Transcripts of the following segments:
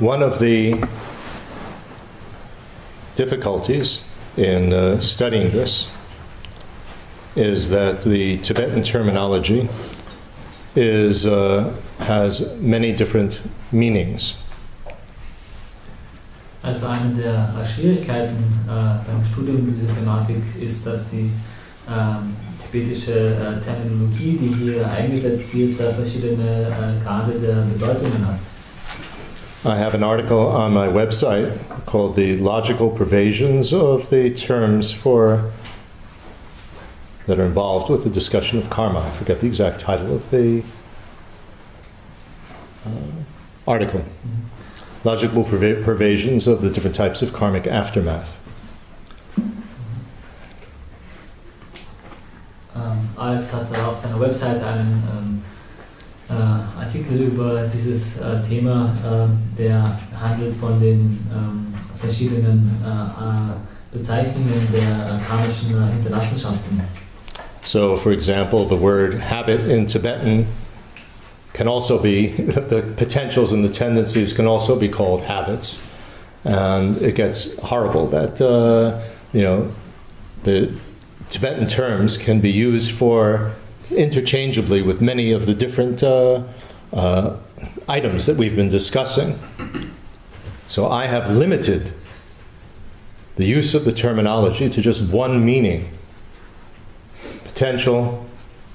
One of the difficulties in studying this is that the Tibetan terminology has many different meanings. Also eine der Schwierigkeiten beim Studium dieser Thematik ist, dass die tibetische Terminologie, die hier eingesetzt wird, verschiedene Grade der Bedeutungen hat. I have an article on my website called The Logical Pervasions of the Terms that are involved with the discussion of karma. I forget the exact title of the article. Mm-hmm. Logical pervasions of the different types of karmic aftermath. Alex hat auf seiner Website einen Artikel über dieses Thema, der handelt von den verschiedenen Bezeichnungen der karmischen Hinterlassenschaften. So, for example, the word habit in Tibetan can also be, the potentials and the tendencies can also be called habits. And it gets horrible that, the Tibetan terms can be used interchangeably with many of the different items that we've been discussing. So I have limited the use of the terminology to just one meaning: potential,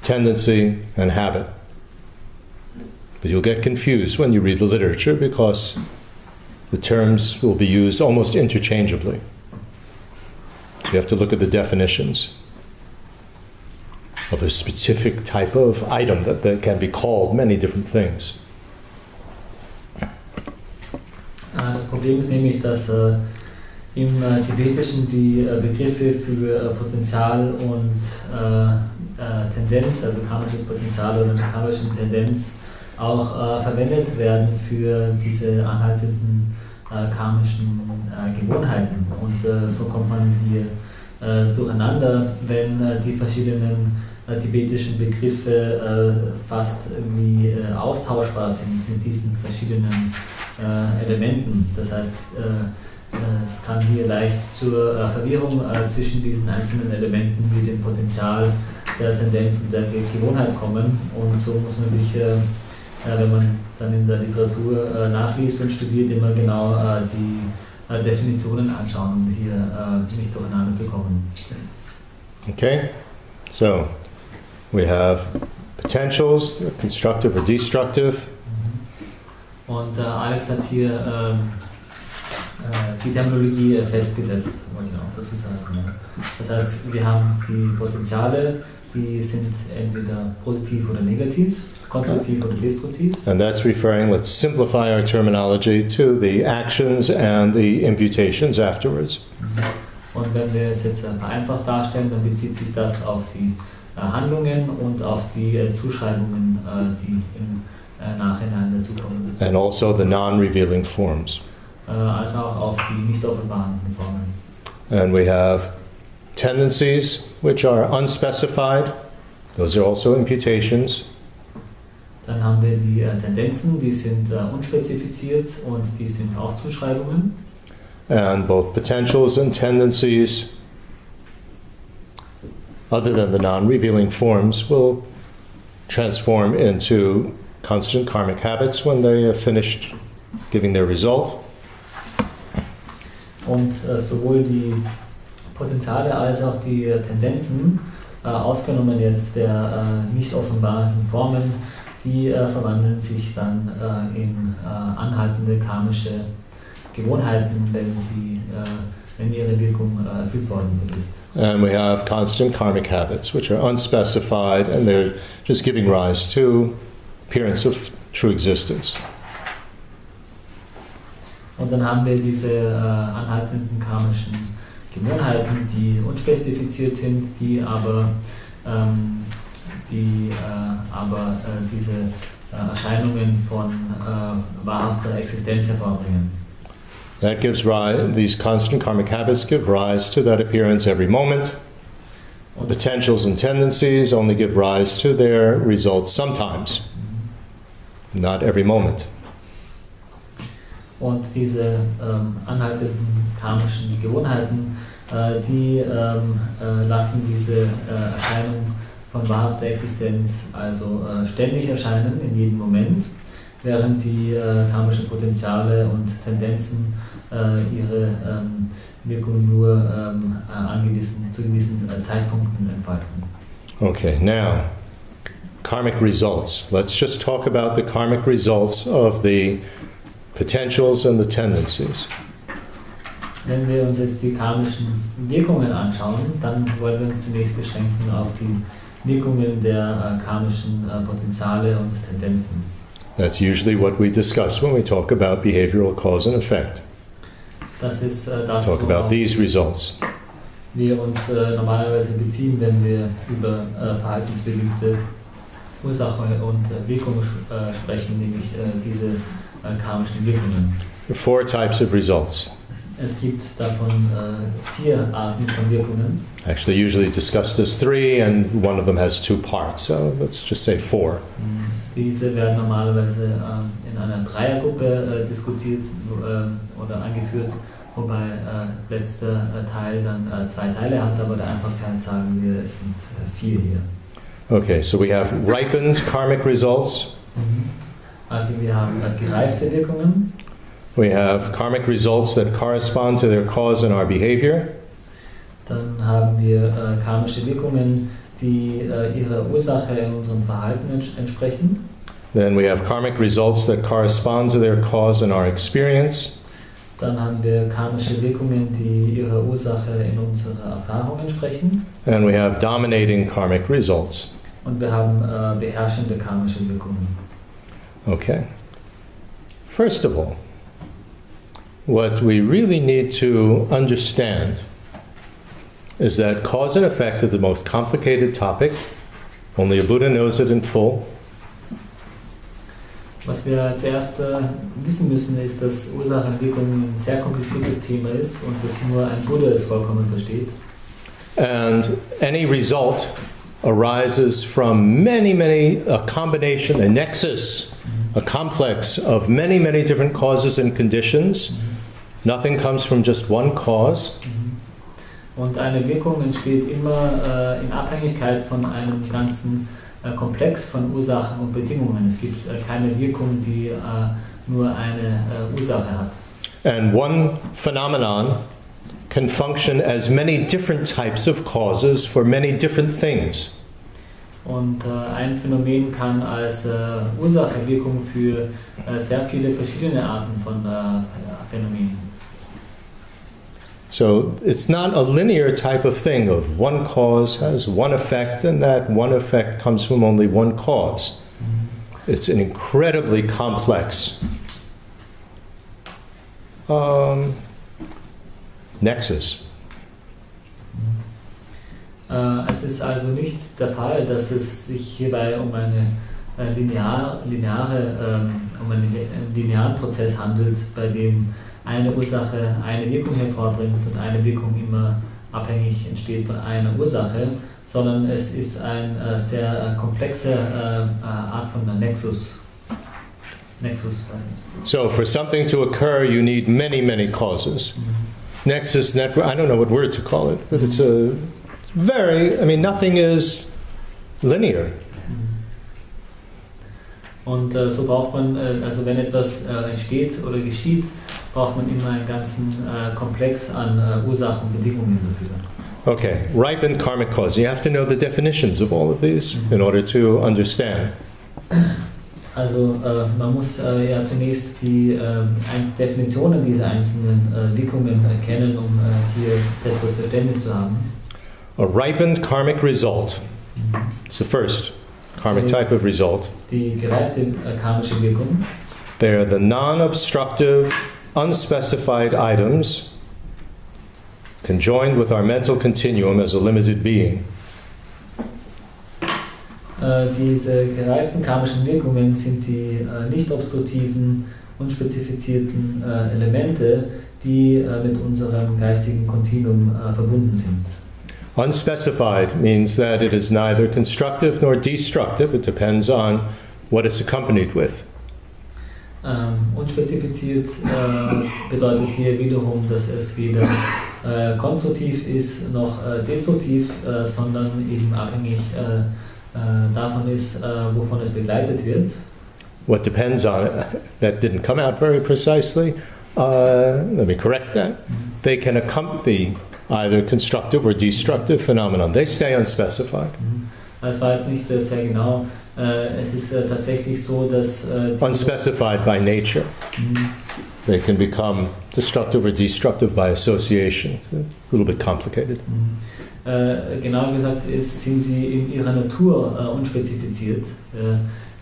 tendency, and habit. But you'll get confused when you read the literature because the terms will be used almost interchangeably. So you have to look at the definitions of a specific type of item that can be called many different things. Das Problem ist nämlich, dass im Tibetischen die Begriffe für Potenzial und Tendenz, also karmisches Potenzial oder eine karmische Tendenz, auch verwendet werden für diese anhaltenden karmischen Gewohnheiten. Und so kommt man hier durcheinander, wenn die verschiedenen tibetischen Begriffe fast irgendwie austauschbar sind mit diesen verschiedenen Elementen. Das heißt, es kann hier leicht zur Verwirrung zwischen diesen einzelnen Elementen wie dem Potenzial, der Tendenz und der Gewohnheit kommen. Und so muss man sich, wenn man dann in der Literatur nachliest und studiert, immer genau die Definitionen anschauen, um hier nicht durcheinander zu kommen. Okay, so we have potentials, constructive or destructive. Und Alex hat hier die Terminologie festgesetzt, wollte ich auch dazu sagen. Das heißt, wir haben die Potenziale, die sind entweder positiv oder negativ, konstruktiv oder destruktiv. And that's referring, let's simplify our terminology, to the actions and the imputations afterwards. Und wenn wir es jetzt vereinfacht darstellen, dann bezieht sich das auf die Handlungen und auf die Zuschreibungen, die im Nachhinein dazukommen. And also the non-revealing forms. Als auch auf die nicht offenbarenden Formen. And we have tendencies which are unspecified. Those are also imputations. Dann haben wir die Tendenzen, die sind unspezifiziert und die sind auch Zuschreibungen. And both potentials and tendencies, other than the non-revealing forms, will transform into constant karmic habits when they have finished giving their result. Und sowohl die Potenziale als auch die Tendenzen, ausgenommen jetzt der nicht offenbaren Formen, die verwandeln sich dann in anhaltende karmische Gewohnheiten, wenn ihre Wirkung erfüllt worden ist. And we have constant karmic habits, which are unspecified, and they're just giving rise to appearance of true existence. Und dann haben wir diese anhaltenden karmischen Gewohnheiten, die unspezifiziert sind, die aber diese Erscheinungen von wahrhafter Existenz hervorbringen. That gives rise, these constant karmic habits give rise to that appearance every moment. Potentials and tendencies only give rise to their results sometimes, not every moment. Und diese anhaltenden karmischen Gewohnheiten, die lassen diese Erscheinung von wahrhafter Existenz also ständig erscheinen, in jedem Moment, während die karmischen Potenziale und Tendenzen ihre Wirkung nur zu gewissen Zeitpunkten entfalten. Okay, now, karmic results. Let's just talk about the karmic results of the potentials and the tendencies. Wenn wir uns jetzt die karmischen Wirkungen anschauen, dann wollen wir uns zunächst beschränken auf die Wirkungen der karmischen Potenziale und Tendenzen. That's usually what we discuss when we talk about behavioral cause and effect. Das ist das, Talk about these results. wir uns normalerweise beziehen, wenn wir über verhaltensbedingte Ursache und Wirkung sprechen, nämlich diese karmischen Wirkungen. There are 4 types of results. Es gibt davon 4 Arten von Wirkungen. Actually, usually discussed as 3, and one of them has 2 parts, so let's just say 4. Diese werden normalerweise in einer Dreiergruppe diskutiert oder angeführt, wobei letzter Teil dann 2 Teile hat, aber der Einfachheit sagen wir, es sind 4 hier. Okay, so we have ripened karmic results. Also wir haben gereifte Wirkungen. We have karmic results that correspond to their cause in our behavior. Dann haben wir karmische Wirkungen, die ihrer Ursache in unserem Verhalten entsprechen. Then we have karmic results that correspond to their cause in our experience. Dann haben wir karmische Wirkungen, die ihrer Ursache in unserer Erfahrung entsprechen. And we have dominating karmic results. Und wir haben beherrschende karmische Wirkungen. Okay. First of all, what we really need to understand is that cause and effect are the most complicated topic. Only a Buddha knows it in full. Was wir zuerst wissen müssen, ist, dass Ursache und Wirkung ein sehr kompliziertes Thema ist und dass nur ein Buddha es vollkommen versteht. And any result arises from a combination, a nexus, a complex of many different causes and conditions. Nothing comes from just one cause. Und eine Wirkung entsteht immer in Abhängigkeit von einem ganzen Komplex von Ursachen und Bedingungen. Es gibt keine Wirkung, die nur eine Ursache hat. And one phenomenon can function as many different types of causes for many different things. Und ein Phänomen kann als Ursache-Wirkung für sehr viele verschiedene Arten von Phänomenen. So it's not a linear type of thing of one cause has one effect and that one effect comes from only one cause. It's an incredibly complex nexus. Es ist also nicht der Fall, dass es sich hierbei um einen linearen Prozess handelt, bei dem eine Ursache eine Wirkung hervorbringt und eine Wirkung immer abhängig entsteht von einer Ursache, sondern es ist eine sehr komplexe Art von Nexus. So for something to occur, you need many causes. Nexus, network, I don't know what word to call it, but it's nothing is linear. Und so braucht man, also wenn etwas entsteht oder geschieht, braucht man immer einen ganzen Komplex an Ursachen und Bedingungen dafür. Okay, ripened karmic cause. You have to know the definitions of all of these in order to understand. Also man muss ja zunächst die Definitionen dieser einzelnen Wirkungen kennen, um hier besseres Verständnis zu haben. A ripened karmic result. It's the first karmic type of result. Die gereifte karmische Wirkung. They are the non-obstructive, unspecified items conjoined with our mental continuum as a limited being. Diese gereiften karmischen Wirkungen sind die nicht obstruktiven, unspezifizierten Elemente, die mit unserem geistigen Kontinuum verbunden sind. Unspecified means that it is neither constructive nor destructive. It depends on what it's accompanied with. Unspezifiziert bedeutet hier wiederum, dass es weder konstruktiv ist noch destruktiv, sondern eben abhängig davon ist, wovon es begleitet wird. What depends on it, that didn't come out very precisely. Let me correct that. They can accompany either constructive or destructive phenomenon. They stay unspecified. Es war jetzt nicht sehr genau. Es ist tatsächlich so, dass unspecified by nature. They can become destructive or destructive by association. A little bit complicated. Genauer gesagt sind sie in ihrer Natur unspezifiziert.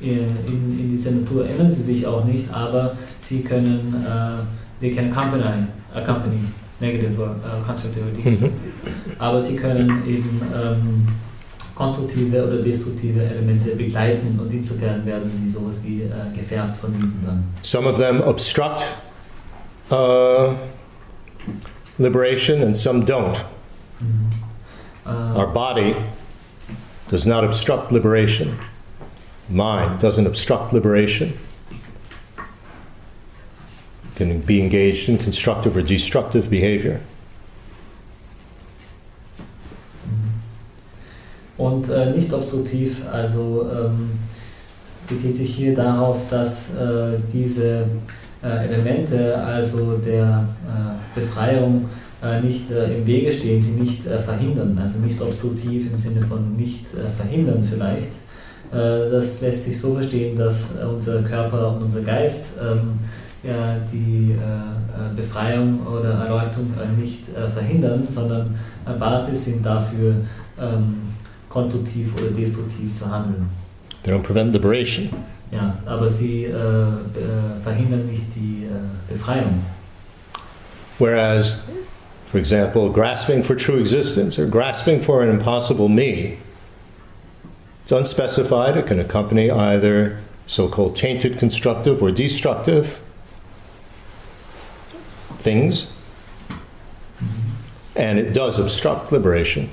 In dieser Natur ändern sie sich auch nicht, aber sie können, they can accompany negative or constructive or destructive. Aber sie können eben konstruktive oder destruktive Elemente begleiten und insofern werden sie sowas wie gefärbt von diesen dann. Some of them obstruct liberation and some don't. Our body does not obstruct liberation. Mind doesn't obstruct liberation. Can be engaged in constructive or destructive behavior. Und nicht obstruktiv, also bezieht sich hier darauf, dass diese Elemente, also der Befreiung, nicht im Wege stehen, sie nicht verhindern, also nicht obstruktiv im Sinne von nicht verhindern vielleicht. Das lässt sich so verstehen, dass unser Körper und unser Geist die Befreiung oder Erleuchtung nicht verhindern, sondern Basis sind dafür, konstruktiv oder destruktiv zu handeln. They don't prevent liberation. Ja, aber sie verhindern nicht die Befreiung. Whereas, for example, grasping for true existence or grasping for an impossible me, it's unspecified. It can accompany either so-called tainted constructive or destructive things, and it does obstruct liberation.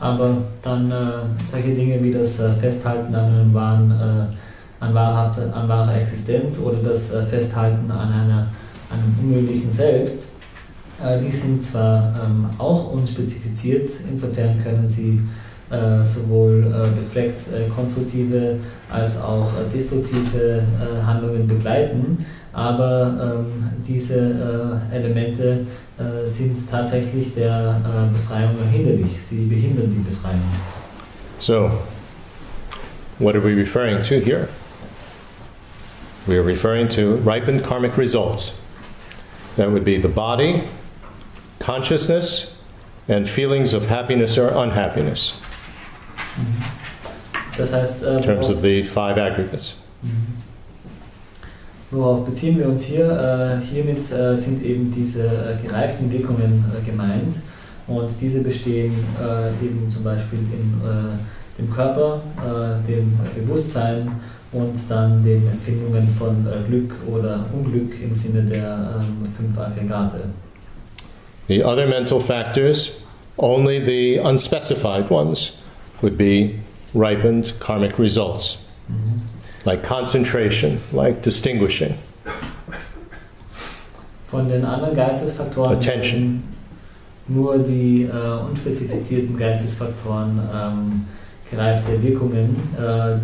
Aber dann solche Dinge wie das Festhalten an wahrer Existenz oder das Festhalten an einem unmöglichen Selbst, die sind zwar auch unspezifiziert, insofern können sie sowohl befleckt konstruktive als auch destruktive Handlungen begleiten, aber diese Elemente sind tatsächlich der Befreiung hinderlich. Sie behindern die Befreiung. So, what are we referring to here? We are referring to ripened karmic results. That would be the body, consciousness, and feelings of happiness or unhappiness. Das heißt, in terms of the 5 aggregates. Worauf beziehen wir uns hier? Hiermit sind eben diese gereiften Wirkungen gemeint und diese bestehen eben zum Beispiel in dem Körper, dem Bewusstsein und dann den Empfindungen von Glück oder Unglück im Sinne der 5 Aggregate. The other mental factors, only the unspecified ones, would be ripened karmic results. Like concentration, like distinguishing. Von den anderen Geistesfaktoren Attention. Nur die unspezifizierten Geistesfaktoren gereifte Wirkungen,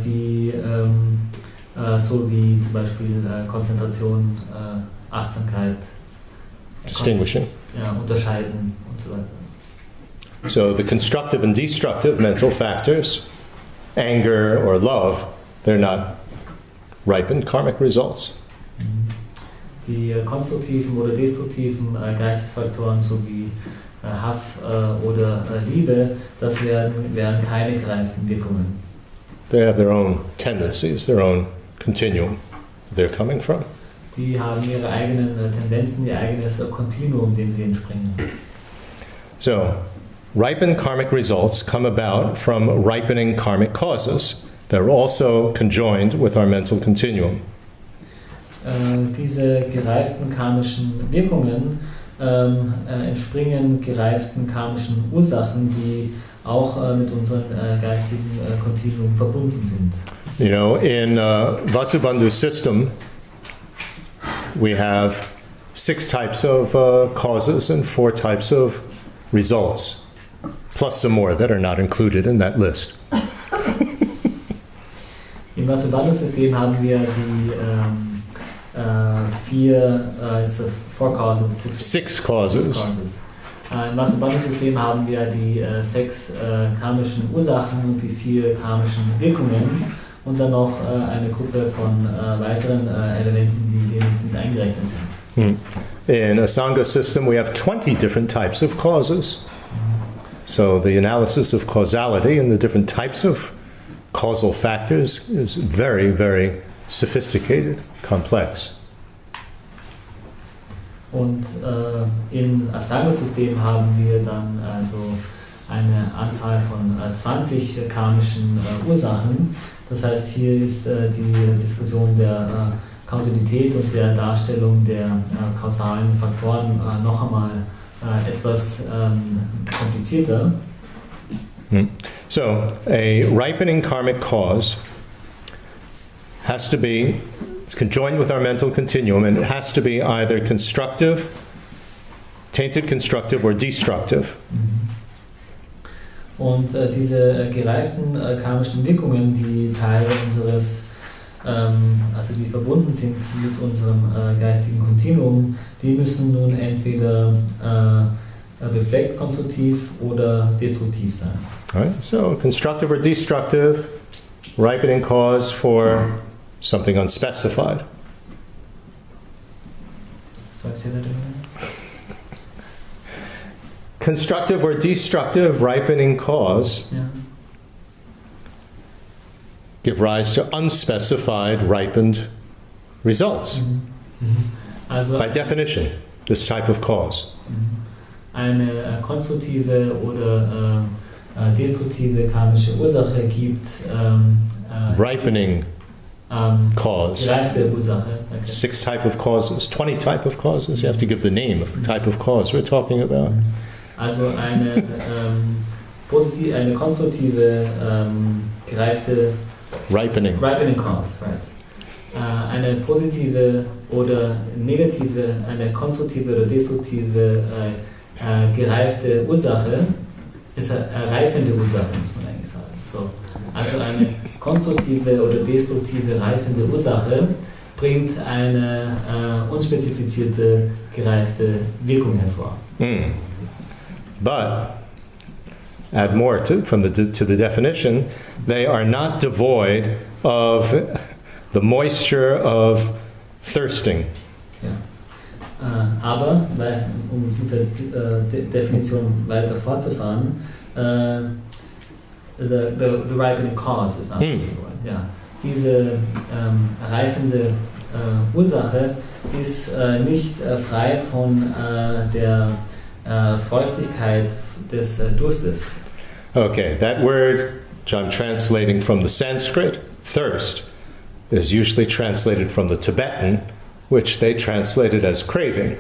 die so wie zum Beispiel Konzentration, Achtsamkeit, distinguishing. Unterscheiden und so weiter. So the constructive and destructive mental factors, anger or love, they're not ripened karmic results. Die konstruktiven oder destruktiven Geistesfaktoren sowie Hass oder Liebe, das wären keine gereiften Wirkungen. They have their own tendencies, their own continuum they're coming from. Die haben ihre eigenen Tendenzen, ihr eigenes Kontinuum, dem sie entspringen. So, ripened karmic results come about from ripening karmic causes. They're also conjoined with our mental continuum. Diese gereiften karmischen Wirkungen entspringen gereiften karmischen Ursachen, die auch mit unserem geistigen Kontinuum verbunden sind. You know, in Vasubandhu's system, we have 6 types of causes and 4 types of results, plus some more that are not included in that list. Im Vasubandhu-System haben wir die 4 causes. 6 causes. Im Vasubandhu-System haben wir die 6 karmischen Ursachen und die 4 karmischen Wirkungen und dann noch eine Gruppe von weiteren Elementen, die hier nicht mit eingerechnet sind. In a Sangha system, we have 20 different types of causes. So the analysis of causality and the different types of causal factors is very, very sophisticated, complex. Und im Asanga-System haben wir dann also eine Anzahl von 20 karmischen Ursachen. Das heißt, hier ist die Diskussion der Kausalität und der Darstellung der kausalen Faktoren noch einmal etwas komplizierter. So, a ripening karmic cause has to be, it's conjoined with our mental continuum, and it has to be either constructive, tainted constructive, or destructive. Und diese gereiften karmischen Wirkungen, die Teil unseres, also die verbunden sind mit unserem geistigen Kontinuum, die müssen nun entweder befleckt, konstruktiv oder destruktiv sein. Right? So, constructive or destructive, ripening cause for something unspecified. So I say that again. Constructive or destructive ripening cause give rise to unspecified ripened results. Also by definition, this type of cause. Eine konstruktive oder destruktive karmische Ursache gibt ripening cause. Gereifte Ursache. 6 type of causes, 20 type of causes. You have to give the name of the type of cause we're talking about. Also eine konstruktive gereifte ripening cause, right. Eine positive oder negative, eine konstruktive oder destruktive gereifte Ursache ist eine reifende Ursache, muss man eigentlich sagen. So. Also eine konstruktive oder destruktive reifende Ursache bringt eine unspezifizierte gereifte Wirkung hervor. But add more to the definition, they are not devoid of the moisture of thirsting. Ja. Aber, um mit der Definition weiter fortzufahren, the ripening cause ist not devoid. Ja. Diese reifende Ursache ist nicht frei von der Feuchtigkeit des Durstes. Okay, that word, which I'm translating from the Sanskrit, thirst, is usually translated from the Tibetan, which they translated as craving.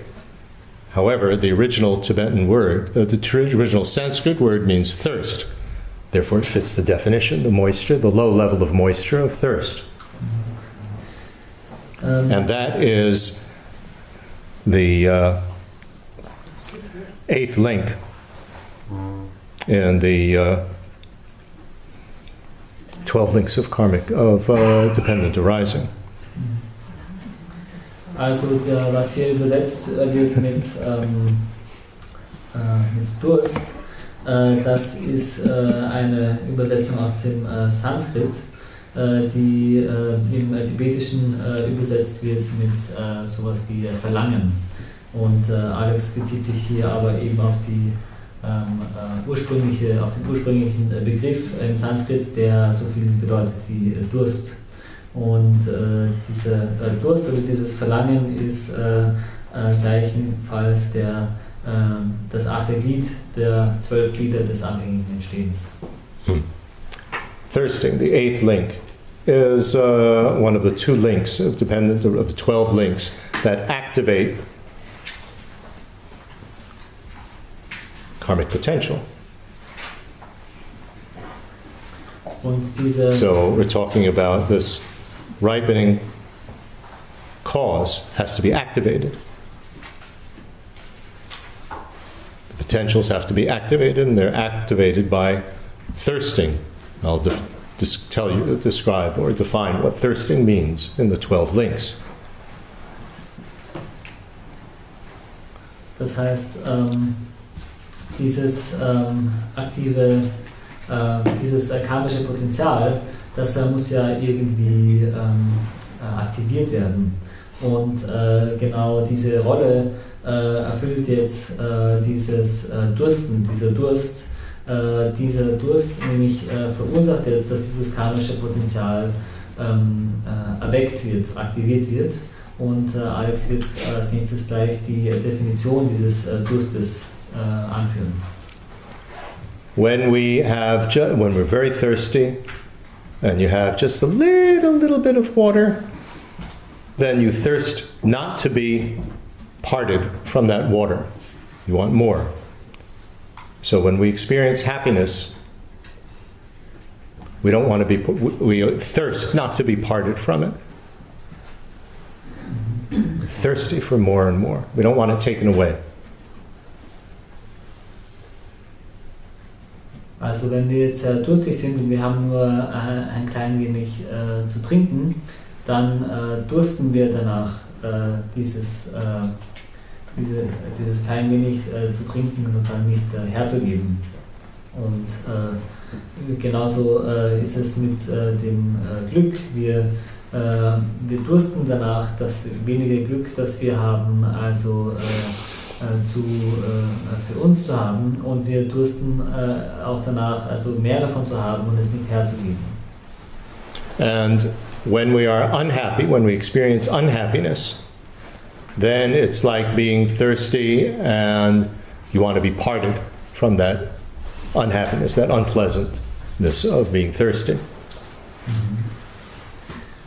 However, the original Tibetan word, the original Sanskrit word means thirst. Therefore, it fits the definition, the moisture, the low level of moisture of thirst. And that is the 8th link in the 12 links of karmic, of dependent arising. Also was hier übersetzt wird mit Durst, das ist eine Übersetzung aus dem Sanskrit, die im Tibetischen übersetzt wird mit sowas wie Verlangen. Und Alex bezieht sich hier aber eben auf die auf den ursprünglichen Begriff im Sanskrit, der so viel bedeutet wie Durst. Und dieser Durst oder dieses Verlangen ist gleichenfalls das 8. Glied der 12 Glieder des abhängigen Entstehens. Thirsting, the 8th link, is one of the 2 links of the 12 links that activate karmic potential. Und diese, So we're talking about this ripening cause has to be activated. The potentials have to be activated, and they're activated by thirsting. I'll describe or define what thirsting means in the 12 links. das heißt, dieses aktive, dieses karmische Potenzial, das muss ja irgendwie aktiviert werden. Und genau diese Rolle erfüllt jetzt dieses Dursten, dieser Durst. Dieser Durst nämlich verursacht jetzt, dass dieses karmische Potenzial erweckt wird, aktiviert wird. Und Alex wird als nächstes gleich die Definition dieses Durstes anführen. When we're very thirsty, and you have just a little bit of water, then you thirst not to be parted from that water. You want more. So when we experience happiness, we don't want to we thirst not to be parted from it. We're thirsty for more and more. We don't want it taken away. Also wenn wir jetzt durstig sind und wir haben nur ein klein wenig zu trinken, dann dursten wir danach, dieses klein wenig zu trinken sozusagen nicht herzugeben. Und genauso ist es mit dem Glück. Wir dursten danach, das wenige Glück, das wir haben, also für uns zu haben, und wir dursten auch danach, also mehr davon zu haben und es nicht herzugeben. And when we are unhappy, when we experience unhappiness, then it's like being thirsty and you want to be parted from that unhappiness, that unpleasantness of being thirsty.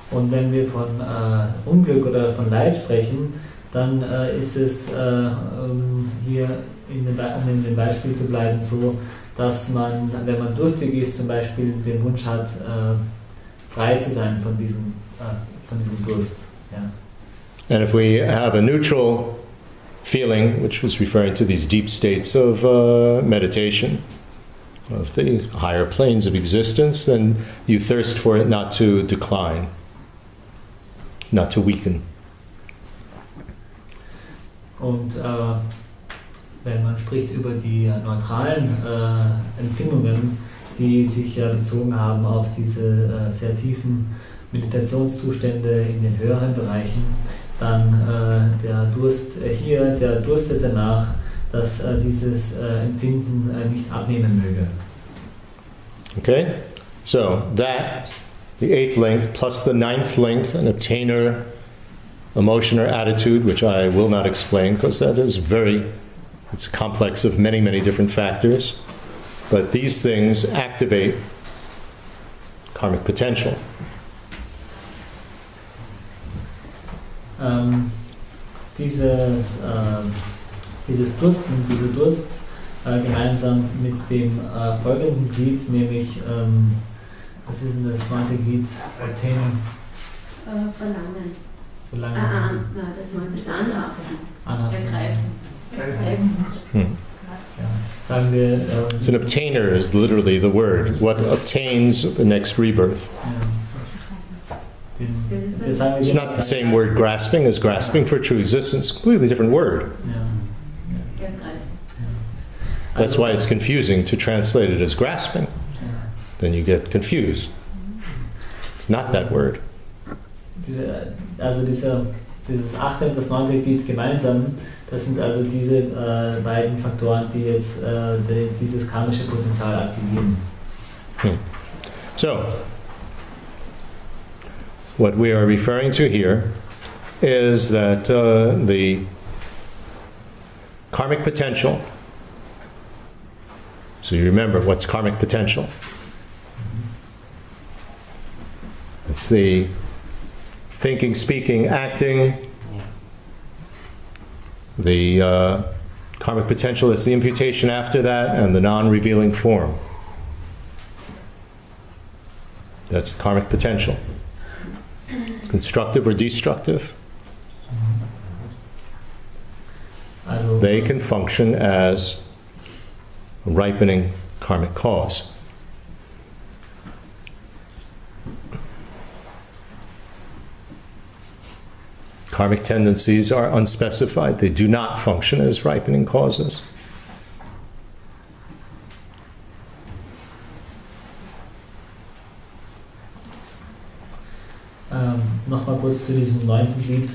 Und wenn wir von Unglück oder von Leid sprechen, dann ist es hier, um in dem Beispiel zu bleiben, so, dass man, wenn man durstig ist, zum Beispiel den Wunsch hat, frei zu sein von diesem Durst. Ja. And if we have a neutral feeling, which was referring to these deep states of meditation, of the higher planes of existence, then you thirst for it not to decline, not to weaken. Und wenn man spricht über die neutralen Empfindungen, die sich ja bezogen haben auf diese sehr tiefen Meditationszustände in den höheren Bereichen, dann der durstet danach, dass dieses Empfinden nicht abnehmen möge. Okay, so that, the 8th link plus the 9th link, an obtainer emotion or attitude, which I will not explain because that is it's a complex of many, many different factors. But these things activate karmic potential. Dieses Dursten, dieser Durst gemeinsam mit dem folgenden Glied, nämlich, was ist denn das 9. Glied? Obtaining. Verlangen. Verlangen. Das 9. ist Anhaften. Ergreifen. Ja. Sagen wir, So an obtainer is literally the word. What obtains the next rebirth. It's not the same word grasping as grasping for true existence. Completely different word. Ja. That's why it's confusing to translate it as grasping. Then you get confused. Not that word. Dieses 8. und das 9. Glied gemeinsam, das sind also diese beiden Faktoren, die jetzt dieses karmische Potenzial aktivieren. So, what we are referring to here is that the karmic potential. So you remember what's karmic potential? It's the thinking, speaking, acting. The karmic potential is the imputation after that, and the non-revealing form. That's karmic potential. Constructive or destructive, Also, they can function as a ripening karmic cause. Karmic tendencies are unspecified. They do not function as ripening causes. Nochmal kurz zu diesem 9. Glied,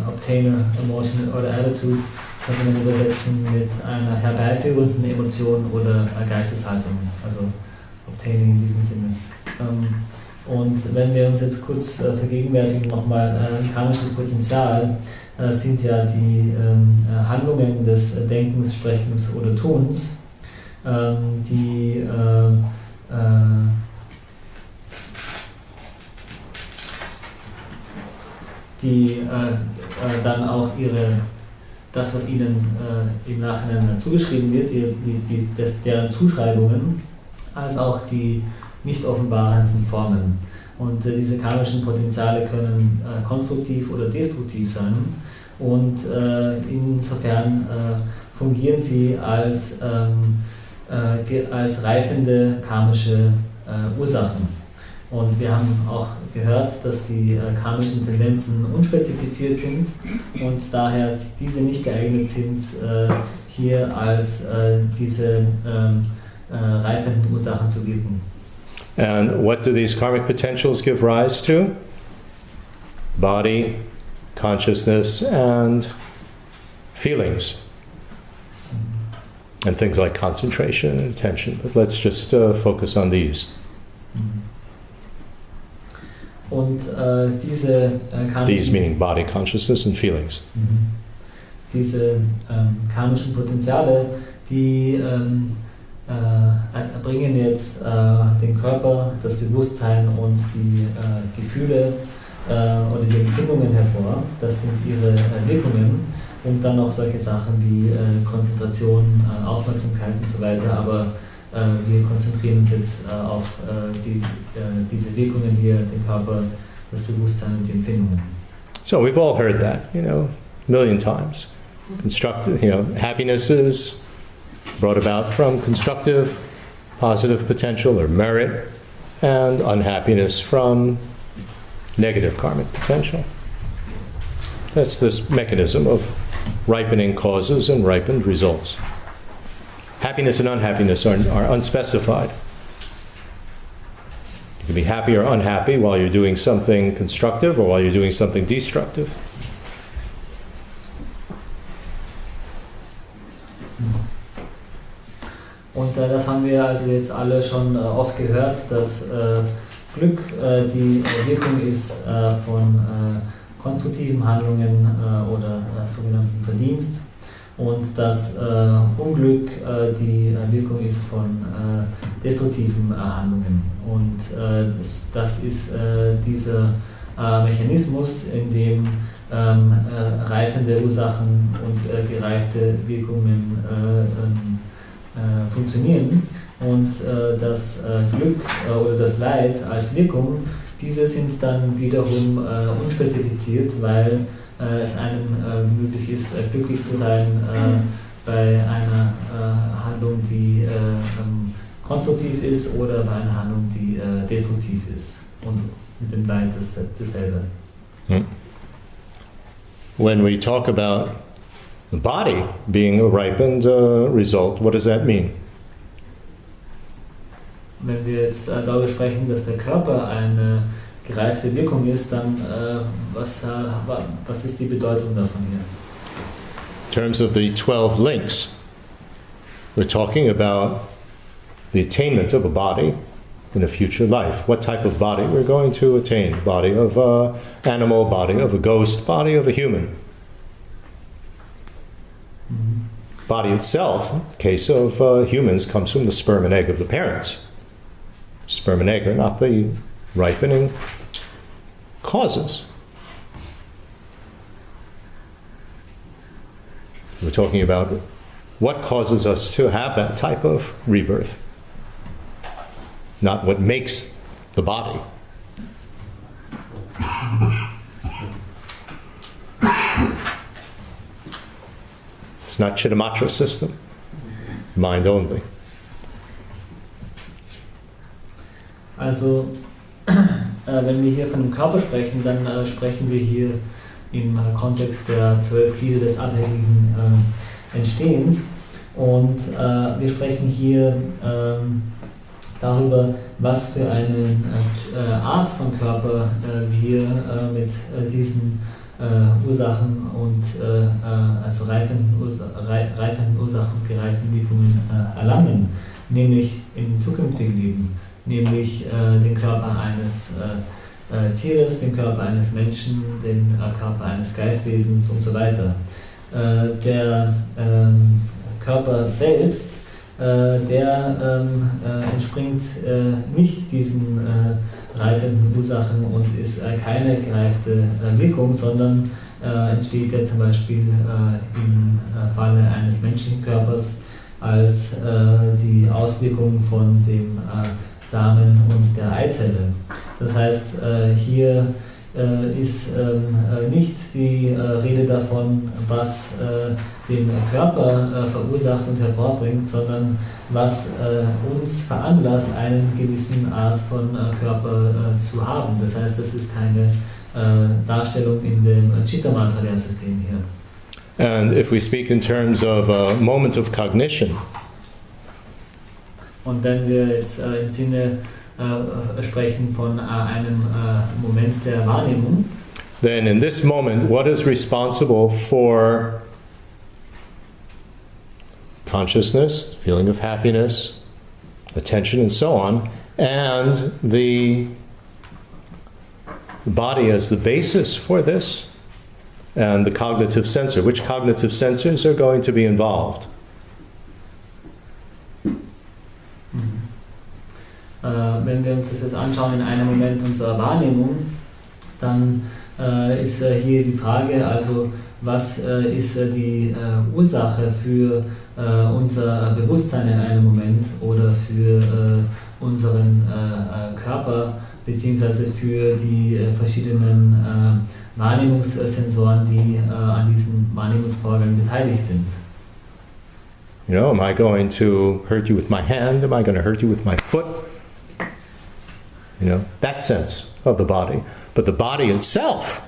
Obtain Emotion oder Attitude, kann man übersetzen mit einer herbeiführenden Emotion oder Geisteshaltung, also Obtaining in diesem Sinne. Und wenn wir uns jetzt kurz vergegenwärtigen, nochmal karmisches Potenzial, sind ja die Handlungen des Denkens, Sprechens oder Tuns, die dann auch das, was ihnen im Nachhinein zugeschrieben wird, deren Zuschreibungen, als auch die nicht offenbarenden Formen. Und diese karmischen Potenziale können konstruktiv oder destruktiv sein. Und insofern fungieren sie als reifende karmische Ursachen. Und wir haben auch gehört, dass die karmischen Tendenzen unspezifiziert sind und daher diese nicht geeignet sind, hier als diese reifenden Ursachen zu wirken. And what do these karmic potentials give rise to? Body, consciousness, and feelings. And things like concentration and attention. But let's just focus on these. Und diese These meaning body, consciousness, and feelings. Diese karmischen Potenziale, die bringen jetzt den Körper, das Bewusstsein und die Gefühle oder die Empfindungen hervor. Das sind ihre Wirkungen. Und dann noch solche Sachen wie Konzentration, Aufmerksamkeit und so weiter. Aber wir konzentrieren uns jetzt auf diese Wirkungen hier, den Körper, das Bewusstsein und die Empfindungen. So we've all heard that, a million times. Constructive, happiness is brought about from constructive, positive potential or merit, and unhappiness from negative karmic potential. That's this mechanism of ripening causes and ripened results. Happiness and unhappiness are unspecified. You can be happy or unhappy while you're doing something constructive or while you're doing something destructive. Und das haben wir also jetzt alle schon oft gehört, dass Glück die Wirkung ist von konstruktiven Handlungen oder sogenannten Verdienst und dass Unglück die Wirkung ist von destruktiven Handlungen. Und das ist dieser Mechanismus, in dem reifende Ursachen und gereifte Wirkungen funktionieren und das Glück oder das Leid als Wirkung, diese sind dann wiederum unspezifiziert, weil es einem möglich ist, glücklich zu sein bei einer Handlung, die konstruktiv ist oder bei einer Handlung, die destruktiv ist und mit dem Leid dasselbe. When we talk about the body being a ripened result, what does that mean? Wenn wir jetzt darüber sprechen, dass der Körper eine gereifte Wirkung ist, dann was ist die Bedeutung davon hier? In terms of the 12 links, we're talking about the attainment of a body in a future life. What type of body we're going to attain? Body of an animal, body of a ghost, body of a human. Body itself, in the case of humans, comes from the sperm and egg of the parents. Sperm and egg are not the ripening causes. We're talking about what causes us to have that type of rebirth, not what makes the body. It's not Chittamatra system, mind only. Also, wenn wir hier von dem Körper sprechen, dann sprechen wir hier im Kontext der 12 Glieder des abhängigen Entstehens. Und wir sprechen hier darüber, was für eine Art von Körper wir mit diesen Ursachen und also reifenden Ursachen und gereiften Wirkungen erlangen, nämlich im zukünftigen Leben, nämlich den Körper eines Tieres, den Körper eines Menschen, den Körper eines Geistwesens und so weiter. Der Körper selbst, der entspringt nicht diesen reifenden Ursachen und ist keine gereifte Wirkung, sondern entsteht ja zum Beispiel im Falle eines menschlichen Körpers als die Auswirkung von dem Samen und der Eizelle. Das heißt, hier ist nicht die Rede davon, was den Körper verursacht und hervorbringt, sondern was uns veranlasst, eine gewisse Art von Körper zu haben. Das heißt, das ist keine Darstellung in dem Chitta-Material-System hier. And if we speak in terms of a moment of cognition, und wenn wir jetzt im Sinne sprechen von einem Moment der Wahrnehmung, then in this moment, what is responsible for consciousness, feeling of happiness, attention, and so on, and the body as the basis for this, and the cognitive sensor. Which cognitive sensors are going to be involved? Wenn wir uns das jetzt anschauen in einem Moment unserer Wahrnehmung, dann ist hier die Frage, also was ist die Ursache für unser Bewusstsein in einem Moment oder für unseren Körper beziehungsweise für die verschiedenen Wahrnehmungssensoren, die an diesem Wahrnehmungsvorgang beteiligt sind. You know, am I going to hurt you with my hand? Am I going to hurt you with my foot? You know, that sense of the body. But the body itself,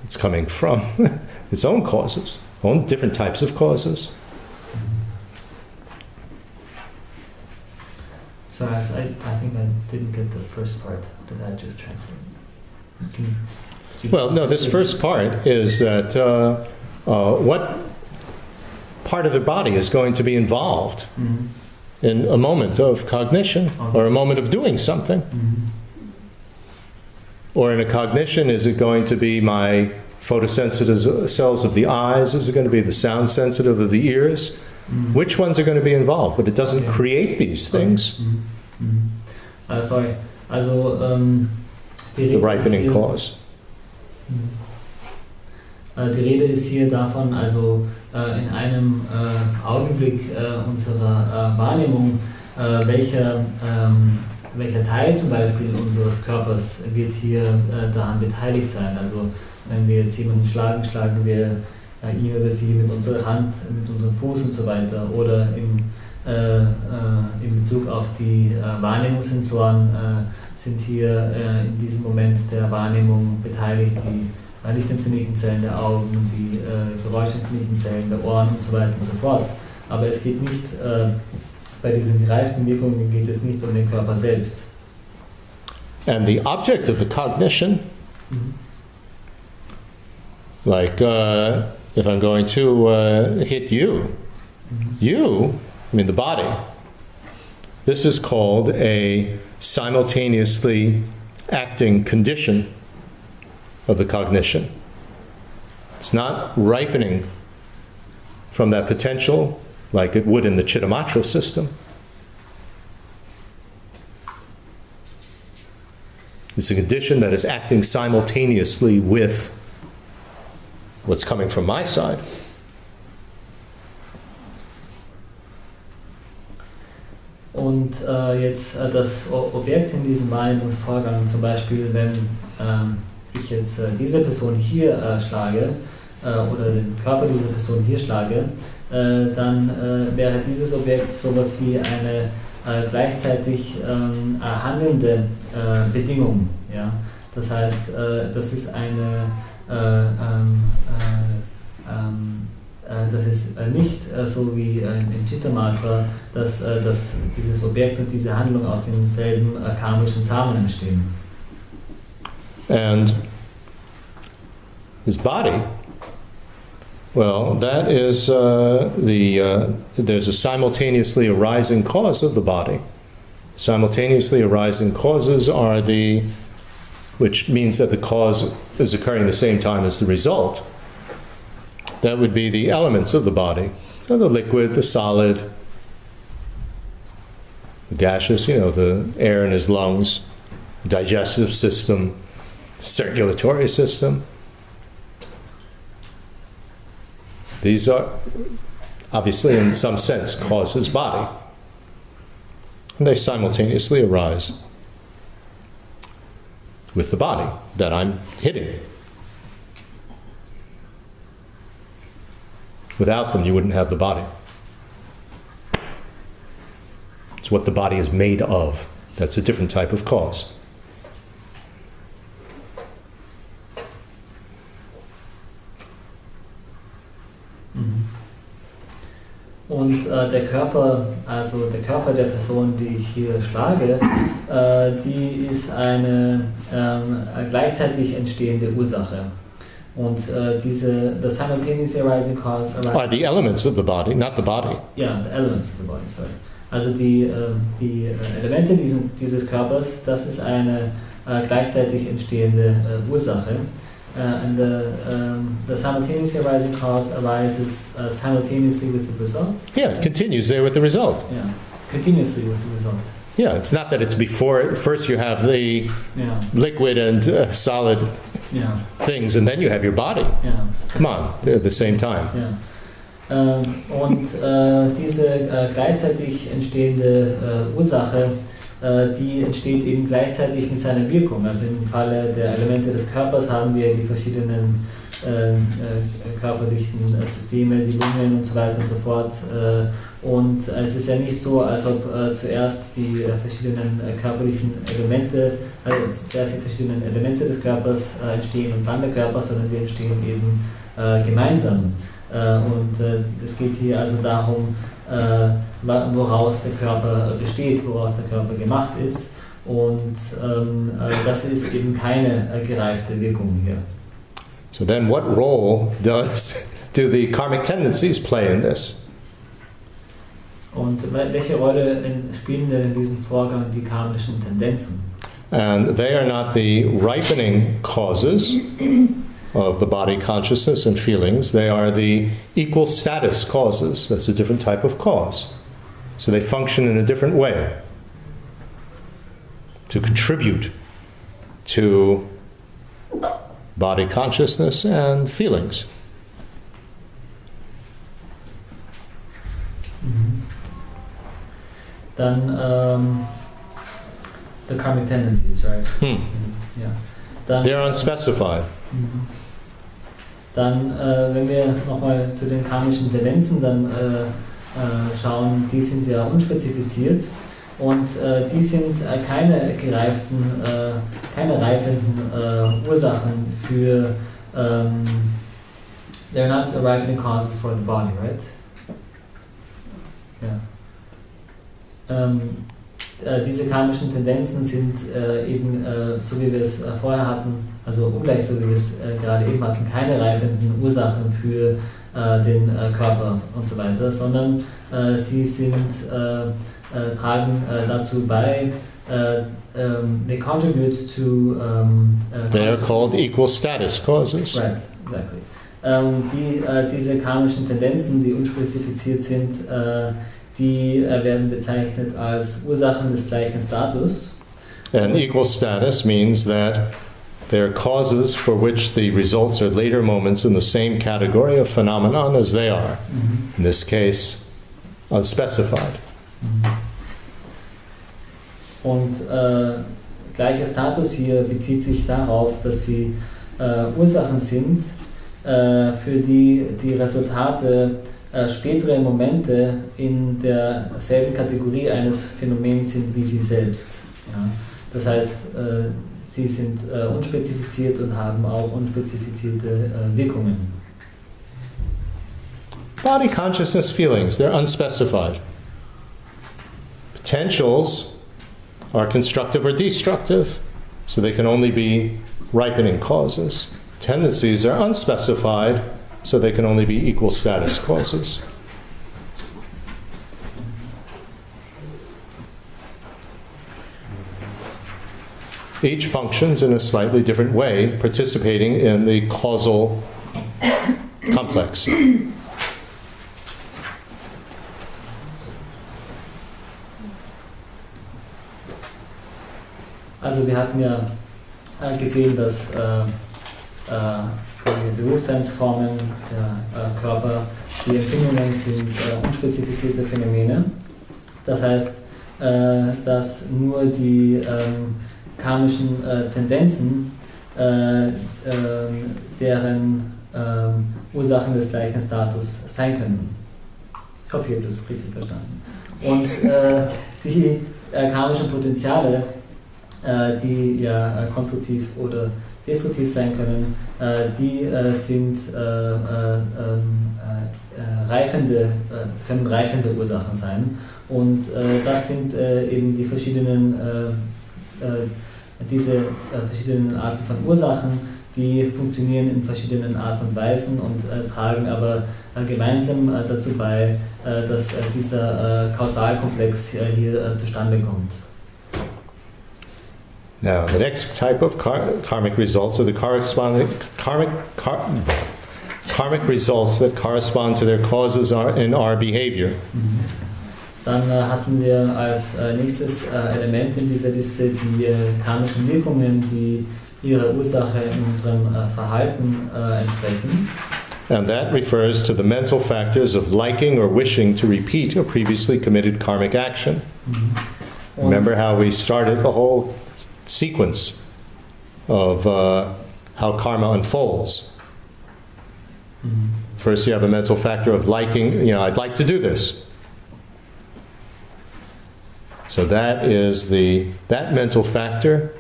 it's coming from its own causes, own different types of causes. Sorry, I think I didn't get the first part. Did I just translate? Well, no, this first part is that what part of the body is going to be involved in a moment of cognition or a moment of doing something. Or in a cognition, is it going to be my photosensitive cells of the eyes? Is it going to be the sound sensitive of the ears? Which ones are going to be involved? But it doesn't create these things. Sorry. Also, the ripening cause. Die Rede ist hier davon, also in einem Augenblick unserer Wahrnehmung, welcher Teil zum Beispiel unseres Körpers wird hier daran beteiligt sein. Also wenn wir jetzt jemanden schlagen, schlagen wir ihn oder sie mit unserer Hand, mit unserem Fuß und so weiter. Oder in Bezug auf die Wahrnehmungssensoren sind hier in diesem Moment der Wahrnehmung beteiligt die lichtempfindlichen Zellen der Augen, die geräuschempfindlichen Zellen der Ohren und so weiter und so fort. Aber es geht nicht, bei diesen gereiften Wirkungen geht es nicht um den Körper selbst. And the object of the cognition, like if I'm going to hit you, you, I mean the body, this is called a simultaneously acting condition of the cognition. It's not ripening from that potential like it would in the Chittamatra system. It's a condition that is acting simultaneously with what's coming from my side. Und Und jetzt das Objekt in diesem Wahrnehmungsvorgang, zum Beispiel, wenn ich jetzt diese Person hier schlage oder den Körper dieser Person hier schlage, dann wäre dieses Objekt sowas wie eine gleichzeitig handelnde Bedingung. Ja? Das heißt, das ist das ist nicht so wie im Chitta-Mantra, dass dieses Objekt und diese Handlung aus demselben karmischen Samen entstehen. And his body, well, that is there's a simultaneously arising cause of the body. Simultaneously arising causes are which means that the cause is occurring at the same time as the result. That would be the elements of the body. So the liquid, the solid, the gaseous, the air in his lungs, digestive system, circulatory system. These are obviously in some sense cause his body. And they simultaneously arise with the body that I'm hitting. Without them, you wouldn't have the body. It's what the body is made of. That's a different type of cause. Und der Körper, also der Körper der Person, die ich hier schlage, die ist eine gleichzeitig entstehende Ursache. Und the simultaneously arising cause arises... the elements of the body, not the body. Yeah, the elements of the body, sorry. Also die Elemente dieses Körpers, das ist eine gleichzeitig entstehende Ursache. And the simultaneously arising cause arises simultaneously with the result. Yeah, it continues there with the result. Yeah, continuously with the result. Yeah, it's not that it's before. First you have the liquid and solid things, and then you have your body. Yeah. Come on, they're at the same time. Yeah. Und diese gleichzeitig entstehende Ursache, die entsteht eben gleichzeitig mit seiner Wirkung. Also im Falle der Elemente des Körpers haben wir die verschiedenen körperlichen Systeme, die Lungen und so weiter und so fort. Und es ist ja nicht so, als ob zuerst die verschiedenen körperlichen Elemente, also zuerst die verschiedenen Elemente des Körpers entstehen und dann der Körper, sondern wir entstehen eben gemeinsam. Und es geht hier also darum, woraus der Körper besteht, woraus der Körper gemacht ist. Und das ist eben keine gereifte Wirkung hier. So then what role do the karmic tendencies play in this? Und welche Rolle spielen denn in diesem Vorgang die karmischen Tendenzen? And they are not the ripening causes of the body consciousness and feelings. They are the equal status causes. That's a different type of cause. So they function in a different way to contribute to body consciousness and feelings. Dann the karmic tendencies, right? Ja. Dann, they're unspecified. Dann, wenn wir nochmal zu den karmischen Tendenzen dann schauen, die sind ja unspezifiziert und die sind keine reifenden Ursachen für they're not ripening causes for the body, right? Ja. Diese karmischen Tendenzen sind eben, so wie wir es vorher hatten, also ungleich so wie wir es gerade eben hatten, keine reifenden Ursachen für den Körper und so weiter, sondern sie tragen dazu bei, they contribute to they are called equal status causes. Right, exactly. Diese karmischen Tendenzen, die unspezifiziert sind, die werden bezeichnet als Ursachen des gleichen Status. And equal status means that they are causes for which the results are later moments in the same category of phenomenon as they are. In this case, unspecified. Und gleicher Status hier bezieht sich darauf, dass sie Ursachen sind, für die Resultate spätere Momente in derselben Kategorie eines Phänomens sind wie sie selbst. Ja? Das heißt, sie sind unspezifiziert und haben auch unspezifizierte Wirkungen. Body consciousness feelings, they're unspecified. Potentials are constructive or destructive, so they can only be ripening causes. Tendencies are unspecified, so they can only be equal status causes. Each functions in a slightly different way, participating in the causal complex. Also wir hatten ja gesehen, dass die Bewusstseinsformen, der Körper, die Empfindungen sind unspezifizierte Phänomene. Das heißt, dass nur die karmischen Tendenzen, deren Ursachen des gleichen Status sein können. Ich hoffe, ihr habt das richtig verstanden. Und die karmischen Potenziale, die ja konstruktiv oder destruktiv sein können, die können reifende Ursachen sein. Und das sind eben die diese verschiedenen Arten von Ursachen, die funktionieren in verschiedenen Art und Weisen und tragen aber gemeinsam dazu bei, dass dieser Kausalkomplex hier zustande kommt. Now, the next type of karmic results are the karmic results that correspond to their causes in our behavior. Dann hatten wir als nächstes Element in dieser Liste die karmischen Wirkungen, die ihrer Ursache in unserem Verhalten entsprechen. And that refers to the mental factors of liking or wishing to repeat a previously committed karmic action. Remember how we started the whole sequence of how karma unfolds. First you have a mental factor of liking, I'd like to do this. So that mental factor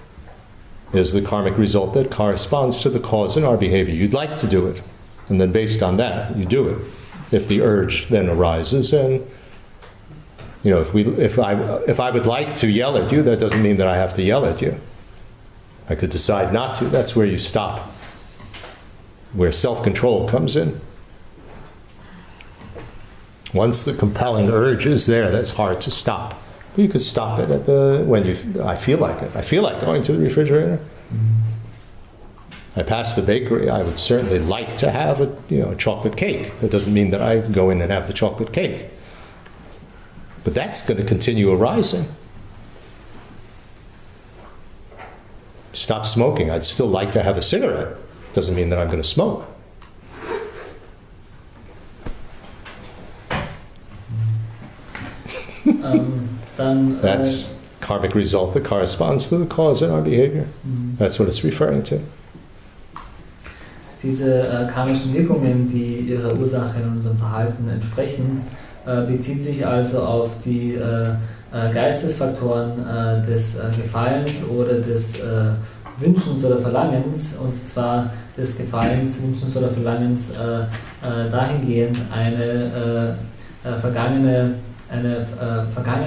is the karmic result that corresponds to the cause in our behavior. You'd like to do it, and then based on that, you do it. If the urge then arises, and if I would like to yell at you, that doesn't mean that I have to yell at you. I could decide not to. That's where you stop, where self-control comes in. Once the compelling urge is there, that's hard to stop. You could stop it I feel like it. I feel like going to the refrigerator. I pass the bakery. I would certainly like to have a chocolate cake. That doesn't mean that I go in and have the chocolate cake. But that's going to continue arising. Stop smoking. I'd still like to have a cigarette. Doesn't mean that I'm going to smoke. That's karmic result that corresponds to the cause in our behavior. That's what it's referring to. Diese karmischen Wirkungen, die ihrer Ursache in unserem Verhalten entsprechen, bezieht sich also auf die Geistesfaktoren des Gefallens oder des Wünschens oder Verlangens, und zwar des Gefallens, Wünschens oder Verlangens dahingehend eine vergangen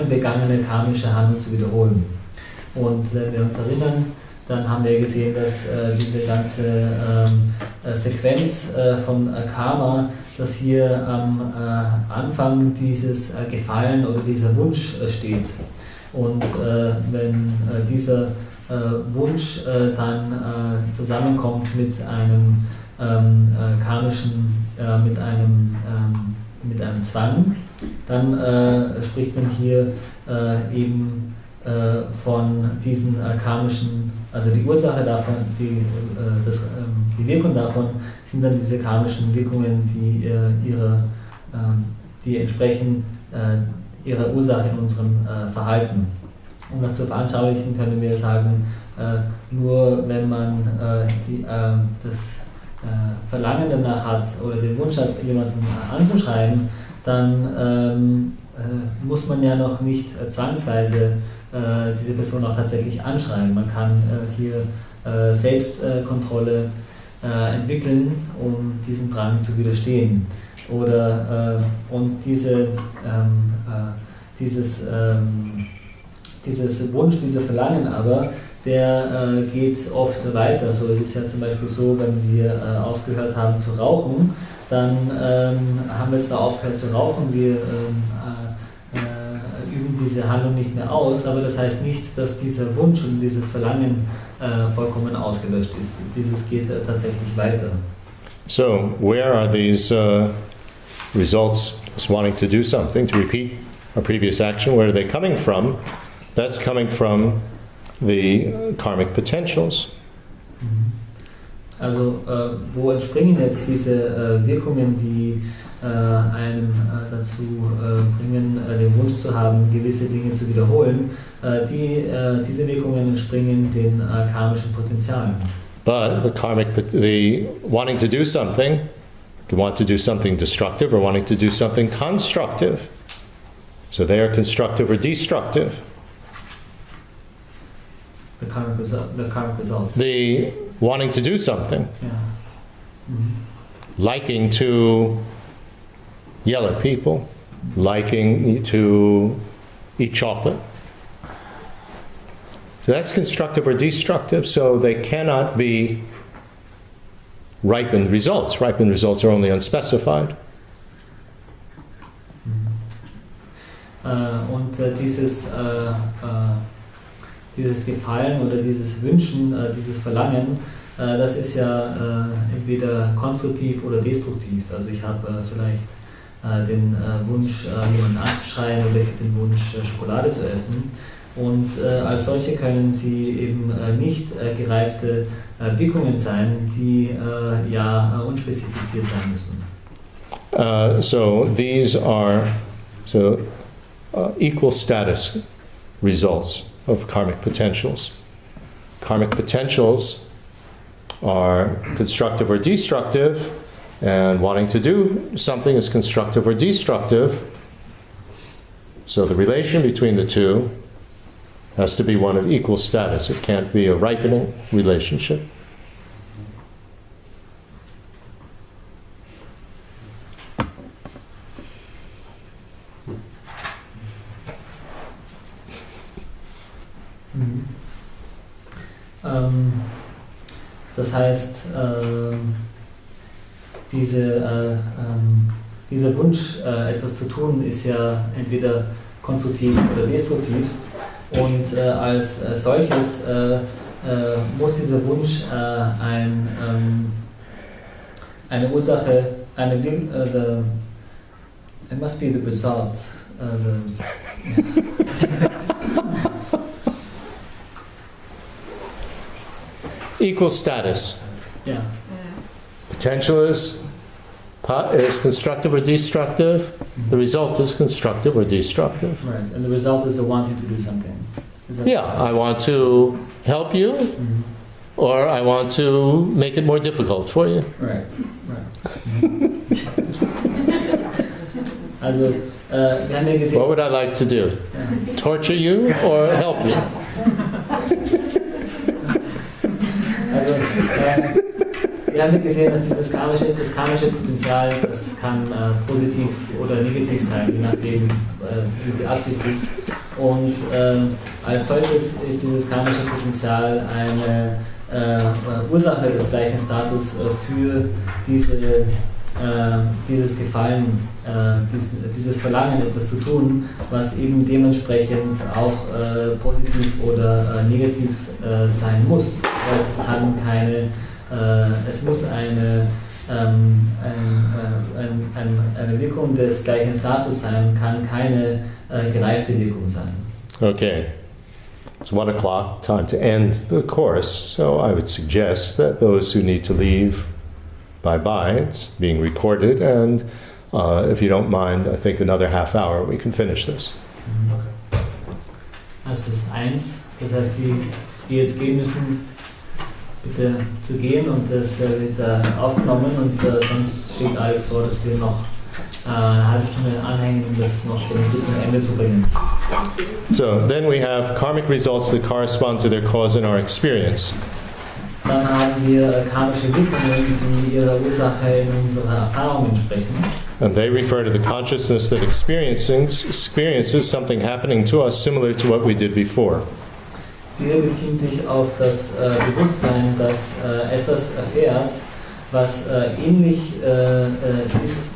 begangene karmische Handlung zu wiederholen. Und wenn wir uns erinnern, dann haben wir gesehen, dass diese ganze Sequenz von Karma, dass hier am Anfang dieses Gefallen oder dieser Wunsch steht. Und wenn dieser Wunsch dann zusammenkommt mit einem karmischen, mit einem Zwang, dann spricht man hier eben von diesen karmischen, also die Ursache davon, die Wirkung davon sind dann diese karmischen Wirkungen, die entsprechen ihrer Ursache in unserem Verhalten. Um das zu veranschaulichen, können wir sagen, nur wenn man das Verlangen danach hat oder den Wunsch hat, jemanden anzuschreien, dann muss man ja noch nicht zwangsweise diese Person auch tatsächlich anschreien. Man kann hier Selbstkontrolle entwickeln, um diesem Drang zu widerstehen. Oder und dieses Wunsch, dieser Verlangen aber, der geht oft weiter. So, es ist ja zum Beispiel so, wenn wir aufgehört haben zu rauchen, dann haben wir zwar aufgehört zu rauchen, wir üben diese Handlung nicht mehr aus, aber das heißt nicht, dass dieser Wunsch und dieses Verlangen vollkommen ausgelöscht ist. Dieses geht tatsächlich weiter. So, where are these results, just wanting to do something, to repeat a previous action, where are they coming from? That's coming from the karmic potentials. Also, wo entspringen jetzt diese Wirkungen, die einem dazu bringen, den Wunsch zu haben, gewisse Dinge zu wiederholen? Diese Wirkungen entspringen den karmischen Potenzialen. But the wanting to do something, to want to do something destructive or wanting to do something constructive. So they are constructive or destructive. The karmic results. The wanting to do something, Yeah. Mm-hmm. liking to yell at people, liking to eat chocolate. So that's constructive or destructive, so they cannot be ripened results. Ripened results are only unspecified. Und dieses Gefallen oder dieses Wünschen, dieses Verlangen, das ist ja entweder konstruktiv oder destruktiv. Also ich habe vielleicht den Wunsch, jemanden anzuschreien, oder ich habe den Wunsch, Schokolade zu essen. Und als solche können sie eben nicht gereifte Wirkungen sein, die unspezifiziert sein müssen. So these are equal status results of karmic potentials. Karmic potentials are constructive or destructive, and wanting to do something is constructive or destructive. So the relation between the two has to be one of equal status. It can't be a ripening relationship. Das heißt, dieser Wunsch, etwas zu tun, ist ja entweder konstruktiv oder destruktiv. Und als solches muss dieser Wunsch eine Ursache, it must be the result. Equal status. Yeah. Potential is constructive or destructive. The result is constructive or destructive. Right, and the result is the wanting to do something. Yeah, I want to help you, or I want to make it more difficult for you. Right. Also, wir haben ja gesehen. What would I like to do? Yeah. Torture you or help you? Also, wir haben ja gesehen, dass das karmische Potenzial, das kann positiv oder negativ sein, je nachdem, wie die Absicht ist. Und als solches ist dieses karmische Potenzial eine Ursache des gleichen Status für dieses Gefallen, dieses Verlangen, etwas zu tun, was eben dementsprechend auch positiv oder negativ sein muss. Das heißt, es muss eine Wirkung des gleichen Status sein, kann keine gereifte Wirkung sein. Okay. It's 1 o'clock, time to end the course, so I would suggest that those who need to leave, bye-bye, it's being recorded, and if you don't mind, I think another half hour we can finish this. Also es ist 1, das heißt, die jetzt gehen müssen, bitte zu gehen, und das wird aufgenommen, und sonst steht alles vor, dass wir noch eine halbe Stunde anhängen, um das noch zum guten Ende zu bringen. So then we have karmic results that correspond to their cause in our experience. Dann haben wir karmische Wirkungen, die ihrer Ursache in unserer Erfahrung entsprechen. And they refer to the consciousness that experiences something happening to us similar to what we did before. Diese beziehen sich auf das Bewusstsein, das etwas erfährt, was ähnlich ist,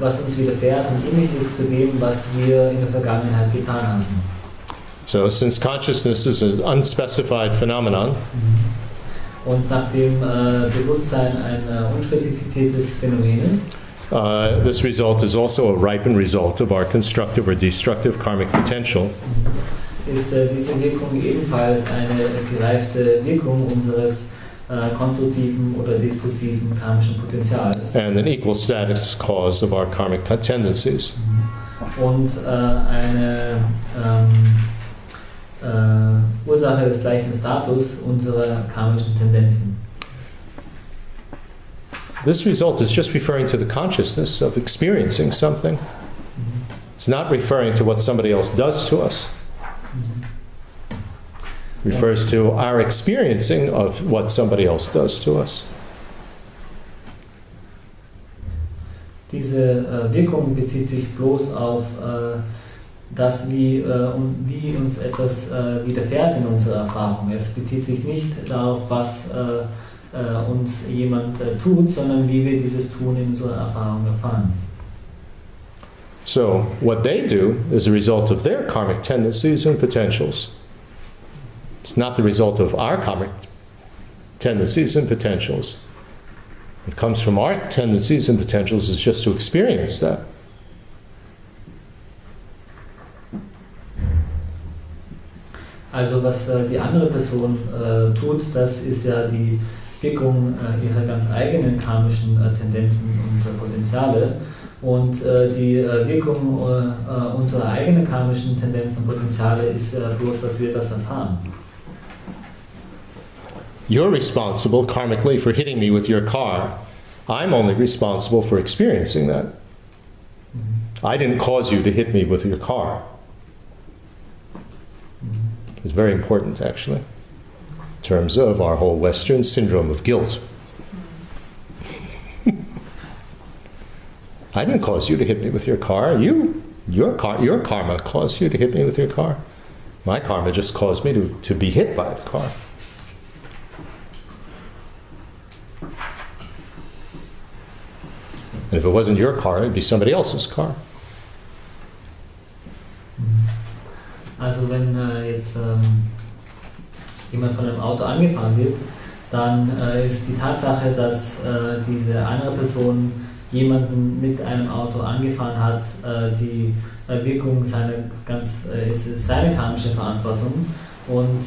was uns widerfährt und ähnlich ist zu dem, was wir in der Vergangenheit getan haben. So since consciousness is an unspecified phenomenon, und nachdem Bewusstsein ein unspezifiziertes Phänomen ist, this result is also a ripened result of our constructive or destructive karmic potential. Ist diese Wirkung ebenfalls eine gereifte Wirkung unseres konstruktiven oder destruktiven karmischen Potenzials. And an equal status cause of our karmic tendencies. Und eine Ursache des gleichen Status unserer karmischen Tendenzen. This result is just referring to the consciousness of experiencing something. It's not referring to what somebody else does to us. It refers to our experiencing of what somebody else does to us. Diese Wirkung bezieht sich bloß auf das, wie uns etwas widerfährt in unserer Erfahrung. Es bezieht sich nicht darauf, was uns jemand tut, sondern wie wir dieses Tun in unserer Erfahrung erfahren. So, what they do is a result of their karmic tendencies and potentials. It's not the result of our karmic tendencies and potentials. What comes from our tendencies and potentials is just to experience that. Also was die andere Person tut, das ist ja die Wirkung ihrer ganz eigenen karmischen Tendenzen und Potenziale. Und die Wirkung unserer eigenen karmischen Tendenzen und Potenziale ist bloß, dass wir das erfahren. You're responsible karmically for hitting me with your car. I'm only responsible for experiencing that. I didn't cause you to hit me with your car. It's very important, actually, in terms of our whole Western syndrome of guilt. I didn't cause you to hit me with your car. Your karma caused you to hit me with your car. My karma just caused me to be hit by the car. And if it wasn't your car, it'd be somebody else's car. Also wenn jetzt jemand von einem Auto angefahren wird, dann ist die Tatsache, dass diese andere Person jemanden mit einem Auto angefahren hat, die Wirkung ist seine karmische Verantwortung. Und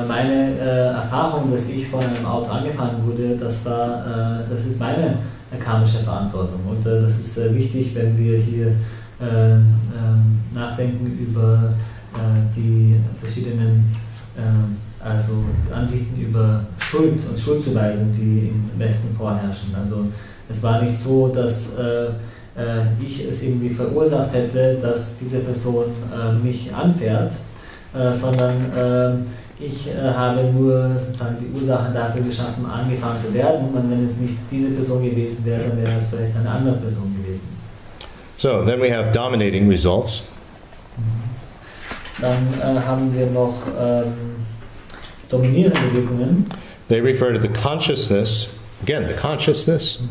meine Erfahrung, dass ich von einem Auto angefahren wurde, das ist meine karmische Verantwortung. Und das ist wichtig, wenn wir hier nachdenken über die verschiedenen Ansichten über Schuld und Schuldzuweisung, die im Westen vorherrschen. Also es war nicht so, dass ich es irgendwie verursacht hätte, dass diese Person mich anfährt, sondern ich habe nur sozusagen die Ursachen dafür geschaffen, angefahren zu werden. Und wenn es nicht diese Person gewesen wäre, dann wäre es vielleicht eine andere Person gewesen. So, then we have dominating results. Dann haben wir noch dominierende Wirkungen. They refer to the consciousness, again, the consciousness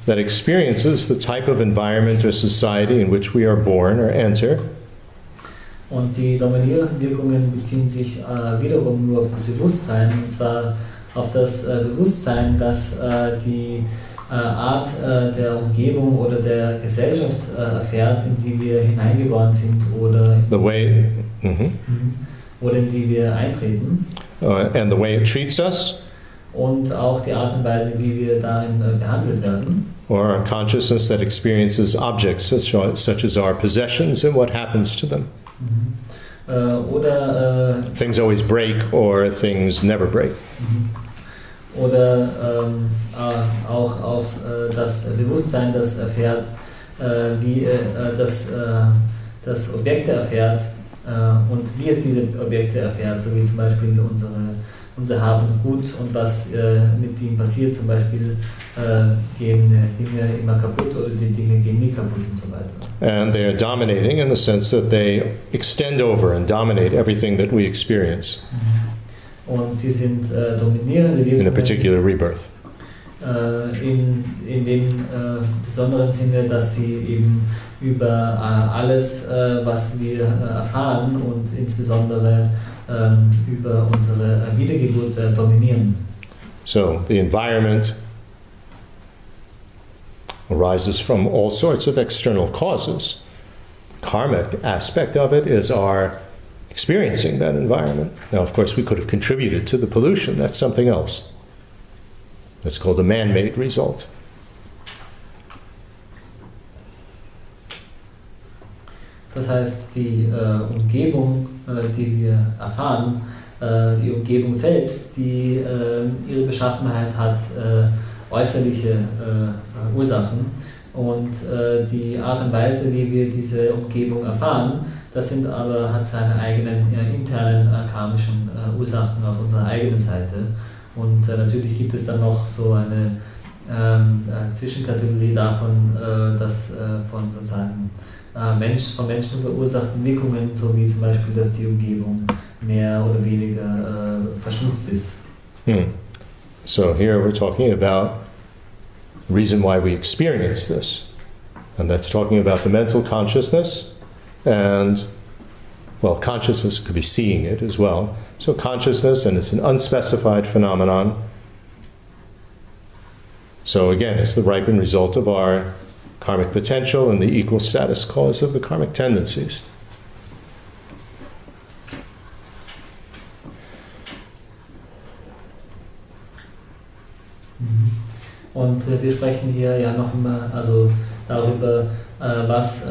that experiences the type of environment or society in which we are born or enter. Und die dominierenden Wirkungen beziehen sich wiederum nur auf das Bewusstsein, und zwar auf das Bewusstsein, dass die Art der Umgebung oder der Gesellschaft erfährt, in die wir hineingeboren sind oder in die wir eintreten. And the way it treats us. Und auch die Art und Weise, wie wir darin behandelt werden. Or a consciousness that experiences objects such as our possessions and what happens to them. Oder things always break or things never break. Oder auch auf das Bewusstsein, das erfährt, wie das Objekte erfährt und wie es diese Objekte erfährt, so wie zum Beispiel unser Hab und Gut und was mit ihm passiert, zum Beispiel gehen Dinge immer kaputt oder die Dinge gehen nie kaputt und so weiter. And they are dominating in the sense that they extend over and dominate everything that we experience. Und sie sind dominierende Wirkungen in a particular rebirth. In dem besonderen Sinne, dass sie eben über alles, was wir erfahren und insbesondere über unsere Wiedergeburt dominieren. So the environment arises from all sorts of external causes. Karmic aspect of it is our experiencing that environment. Now, of course, we could have contributed to the pollution. That's something else. That's called a man-made result. Das heißt, die Umgebung, die wir erfahren, die Umgebung selbst, die ihre Beschaffenheit hat, äußerliche Ursachen. Und die Art und Weise, wie wir diese Umgebung erfahren, das hat seine eigenen internen karmischen Ursachen auf unserer eigenen Seite. Und natürlich gibt es dann noch so eine Zwischenkategorie davon, dass von sozusagen von Menschen verursachten Wirkungen, so wie zum Beispiel, dass die Umgebung mehr oder weniger verschmutzt ist. So here we're talking about the reason why we experience this. And that's talking about the mental consciousness and, well, consciousness could be seeing it as well. So consciousness, and it's an unspecified phenomenon. So again, it's the ripened result of our karmic potential and the equal status cause of the karmic tendencies. Und wir sprechen hier ja noch immer darüber, was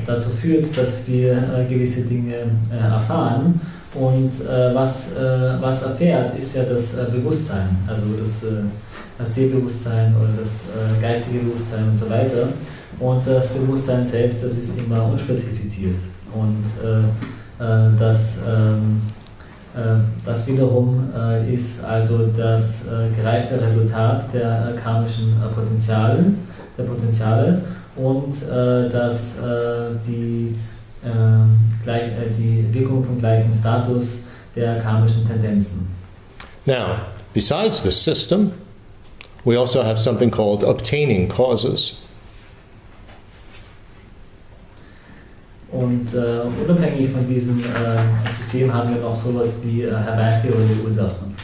dazu führt, dass wir gewisse Dinge erfahren. Und was erfährt, ist ja das Bewusstsein, also das Sehbewusstsein oder das geistige Bewusstsein und so weiter. Und das Bewusstsein selbst, das ist immer unspezifiziert. Und das wiederum ist also das gereifte Resultat der karmischen Potenziale und die Wirkung von gleichem Status der karmischen Tendenzen. Now, besides this system, we also have something called obtaining causes. Und unabhängig von diesem System haben wir noch sowas wie herbeiführende Ursachen.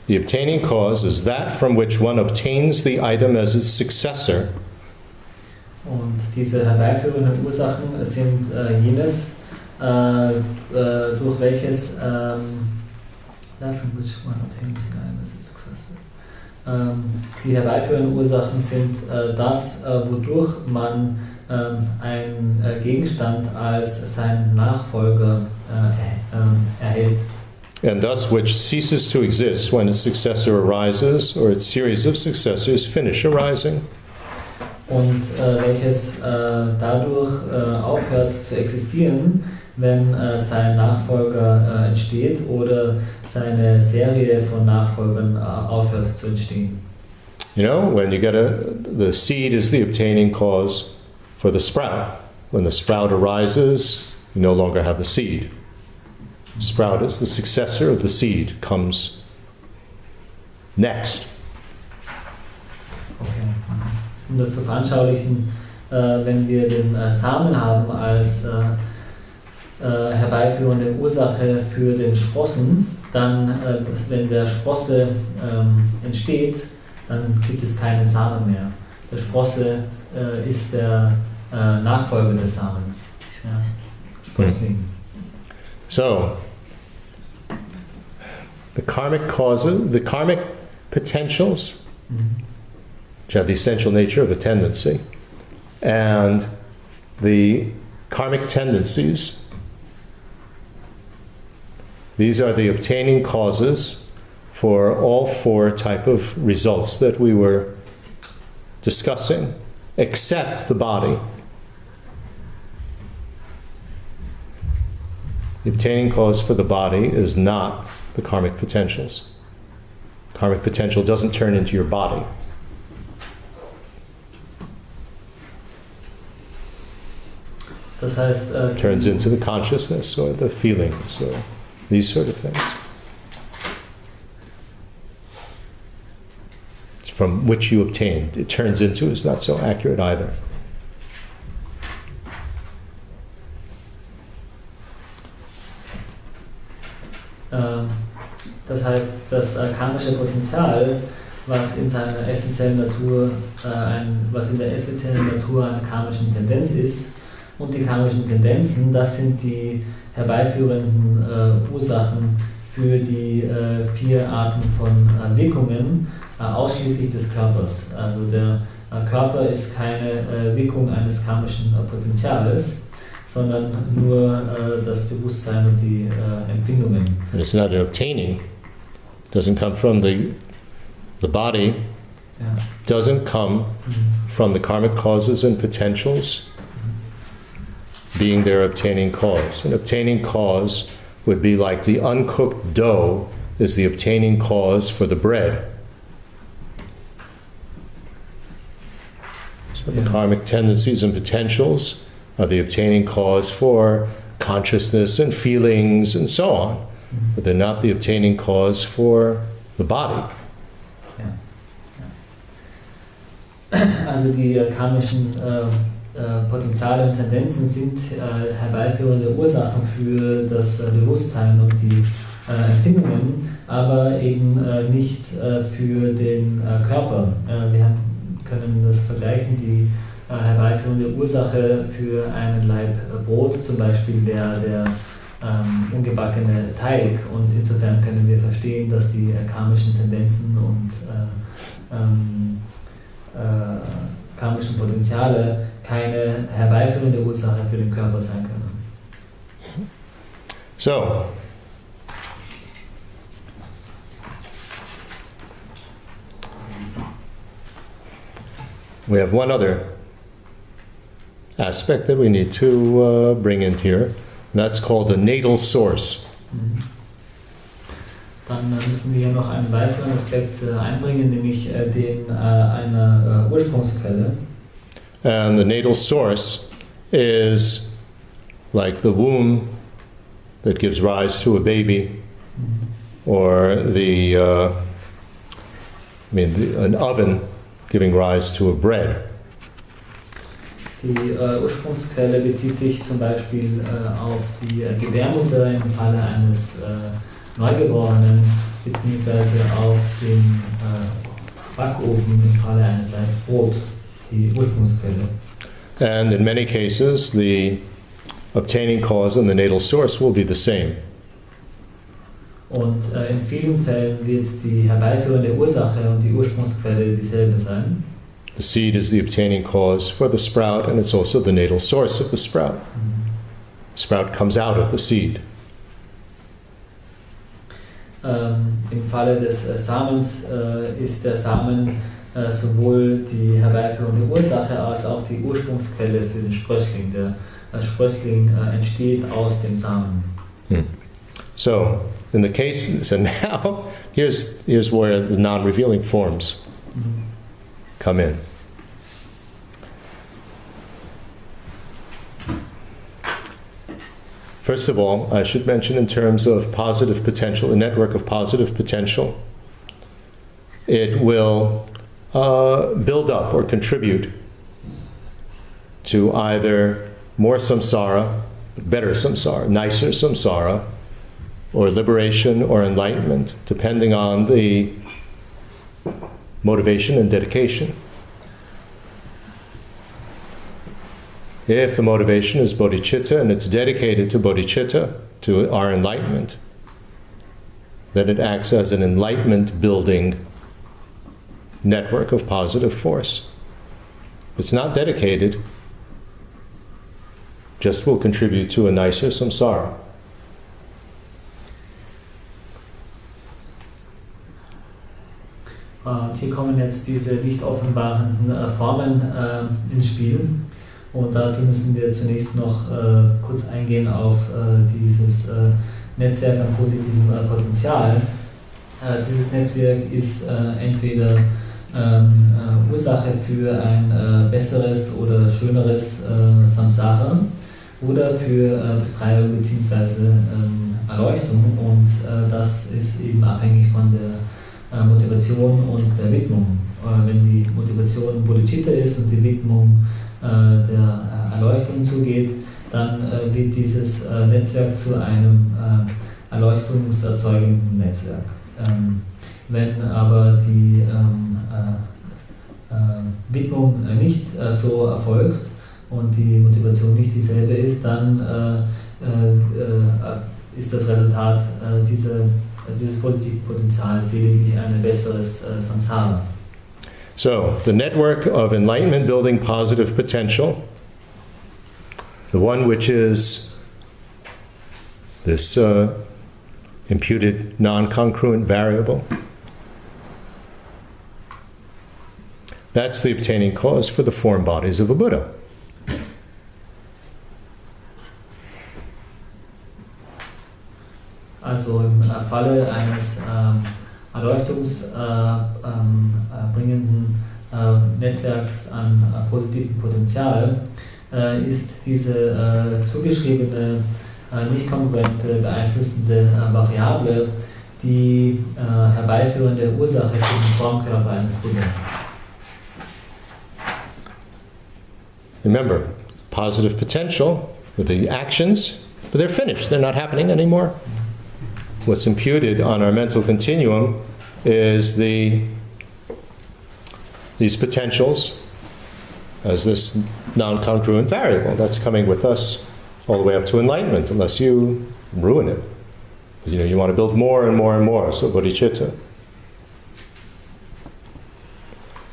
The obtaining cause is that from which one obtains the item as its successor. Und diese herbeiführenden Ursachen sind jenes, durch welches that from which one obtains the item as its successor. Die herbeiführenden Ursachen sind das, wodurch man einen Gegenstand als seinen Nachfolger erhält. And thus which ceases to exist when its successor arises or its series of successors finish arising. Und welches dadurch aufhört zu existieren, wenn sein Nachfolger entsteht oder seine Serie von Nachfolgern aufhört zu entstehen. You know, when you get the seed is the obtaining cause for the sprout. When the sprout arises, you no longer have the seed. Sprout is the successor of the seed, comes next. Okay. Um das zu veranschaulichen, wenn wir den Samen haben als herbeiführende Ursache für den Sprossen, dann, wenn der Sprosse entsteht, dann gibt es keinen Samen mehr. Der Sprosse ist der Nachfolger des Samens. Ja. Sprossling. So, the karmic causes, the karmic potentials, which have the essential nature of a tendency, and the karmic tendencies These are the obtaining causes for all four type of results that we were discussing, except the body. The obtaining cause for the body is not the karmic potentials. Karmic potential doesn't turn into your body. Das heißt, turns into the consciousness or the feelings or these sort of things. It's from which you obtained. It turns into is not so accurate either. Das heißt, das karmische Potenzial, was in seiner essentiellen Natur, was in der essentiellen Natur einer karmischen Tendenz ist, und die karmischen Tendenzen, das sind die herbeiführenden Ursachen für die 4 Arten von Wirkungen, ausschließlich des Körpers. Also der Körper ist keine Wirkung eines karmischen Potenziales, sondern nur das Bewusstsein und die Empfindungen. And it's not an obtaining. It doesn't come from the body. Ja. Doesn't come from the karmic causes and potentials being their obtaining cause. An obtaining cause would be like the uncooked dough is the obtaining cause for the bread. So the karmic tendencies and potentials are the obtaining cause for consciousness and feelings and so on, but they're not the obtaining cause for the body. Also die karmischen Potenziale und Tendenzen sind herbeiführende Ursachen für das Bewusstsein und die Empfindungen, aber eben nicht für den Körper. Wir können das vergleichen, die herbeiführende Ursache für einen Laib Brot zum Beispiel wäre der ungebackene Teig, und insofern können wir verstehen, dass die karmischen Tendenzen und karmischen Potenziale keine herbeiführende Ursache für den Körper sein können. So, we have one other aspect that we need to bring in here, and that's called the natal source. Dann müssen wir hier noch einen weiteren Aspekt einbringen, nämlich den einer Ursprungsquelle. And the natal source is like the womb that gives rise to a baby, or an oven giving rise to a bread. Die Ursprungsquelle bezieht sich zum Beispiel auf die Gebärmutter im Falle eines Neugeborenen, beziehungsweise auf den Backofen im Falle eines Laib Brot, die Ursprungsquelle. And in many cases, the obtaining cause and the natal source will be the same. Und in vielen Fällen wird die herbeiführende Ursache und die Ursprungsquelle dieselbe sein. The seed is the obtaining cause for the sprout, and it's also the natal source of the sprout. Sprout comes out of the seed. Im Falle des Samens ist der Samen sowohl die herbeiführende Ursache als auch die Ursprungsquelle für den Sprössling. Der Sprössling entsteht aus dem Samen. So, in the case, so now here's where the non-revealing forms come in. First of all, I should mention in terms of positive potential, a network of positive potential, it will build up or contribute to either more samsara, better samsara, nicer samsara, or liberation or enlightenment, depending on the motivation and dedication. If the motivation is bodhicitta and it's dedicated to bodhicitta, to our enlightenment, then it acts as an enlightenment building network of positive force. If it's not dedicated, just will contribute to a nicer samsara. Und hier kommen jetzt diese nicht offenbarenden Formen ins Spiel. Und dazu müssen wir zunächst noch kurz eingehen auf dieses Netzwerk an positivem Potenzial. Dieses Netzwerk ist entweder Ursache für ein besseres oder schöneres Samsara oder für Befreiung bzw. Erleuchtung, und das ist eben abhängig von der Motivation und der Widmung. Wenn die Motivation Bodhicitta ist und die Widmung der Erleuchtung zugeht, dann wird dieses Netzwerk zu einem erleuchtungserzeugenden Netzwerk. Wenn aber die Widmung nicht so erfolgt und die Motivation nicht dieselbe ist, dann ist das Resultat dieses positiven Potenzials lediglich ein besseres Samsara. So, the network of enlightenment building positive potential, the one which is this imputed non-congruent variable, that's the obtaining cause for the form bodies of a Buddha. Also im Falle eines erleuchtungsbringenden Netzwerks an positivem Potenzial ist diese zugeschriebene, nicht kongruente, beeinflussende Variable die herbeiführende Ursache für den Formkörper eines Buddha. Remember, positive potential with the actions, but they're finished, they're not happening anymore. What's imputed on our mental continuum is these potentials as this non-congruent variable that's coming with us all the way up to enlightenment, unless you ruin it. You want to build more and more and more, so bodhicitta.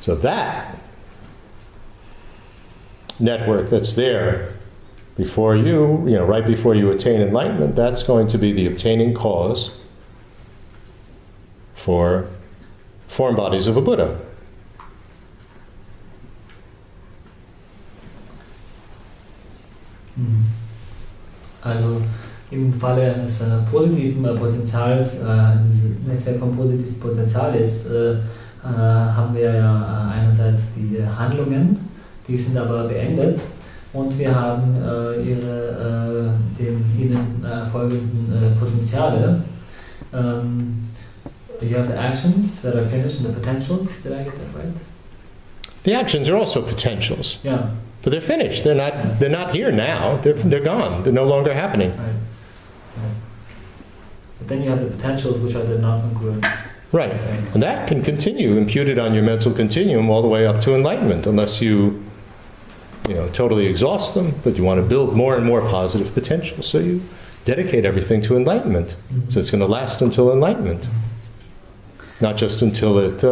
So that network that's there before you, right before you attain enlightenment, that's going to be the obtaining cause for form bodies of a Buddha. Also im Falle eines positiven Potenzials, dieses Netzwerk von positivem Potenzial jetzt, haben wir ja einerseits die Handlungen, die sind aber beendet, und wir haben ihnen folgenden Potenziale. You have the actions that are finished and the potentials. Did I get that right? The actions are also potentials. Yeah. But they're finished. They're not here now. They're gone. They're no longer happening. Right. But then you have the potentials, which are the non-congruent. Right. And that can continue, imputed on your mental continuum all the way up to enlightenment, unless you totally exhaust them, but you want to build more and more positive potential. So you dedicate everything to enlightenment. Mm-hmm. So it's going to last until enlightenment. Not just until it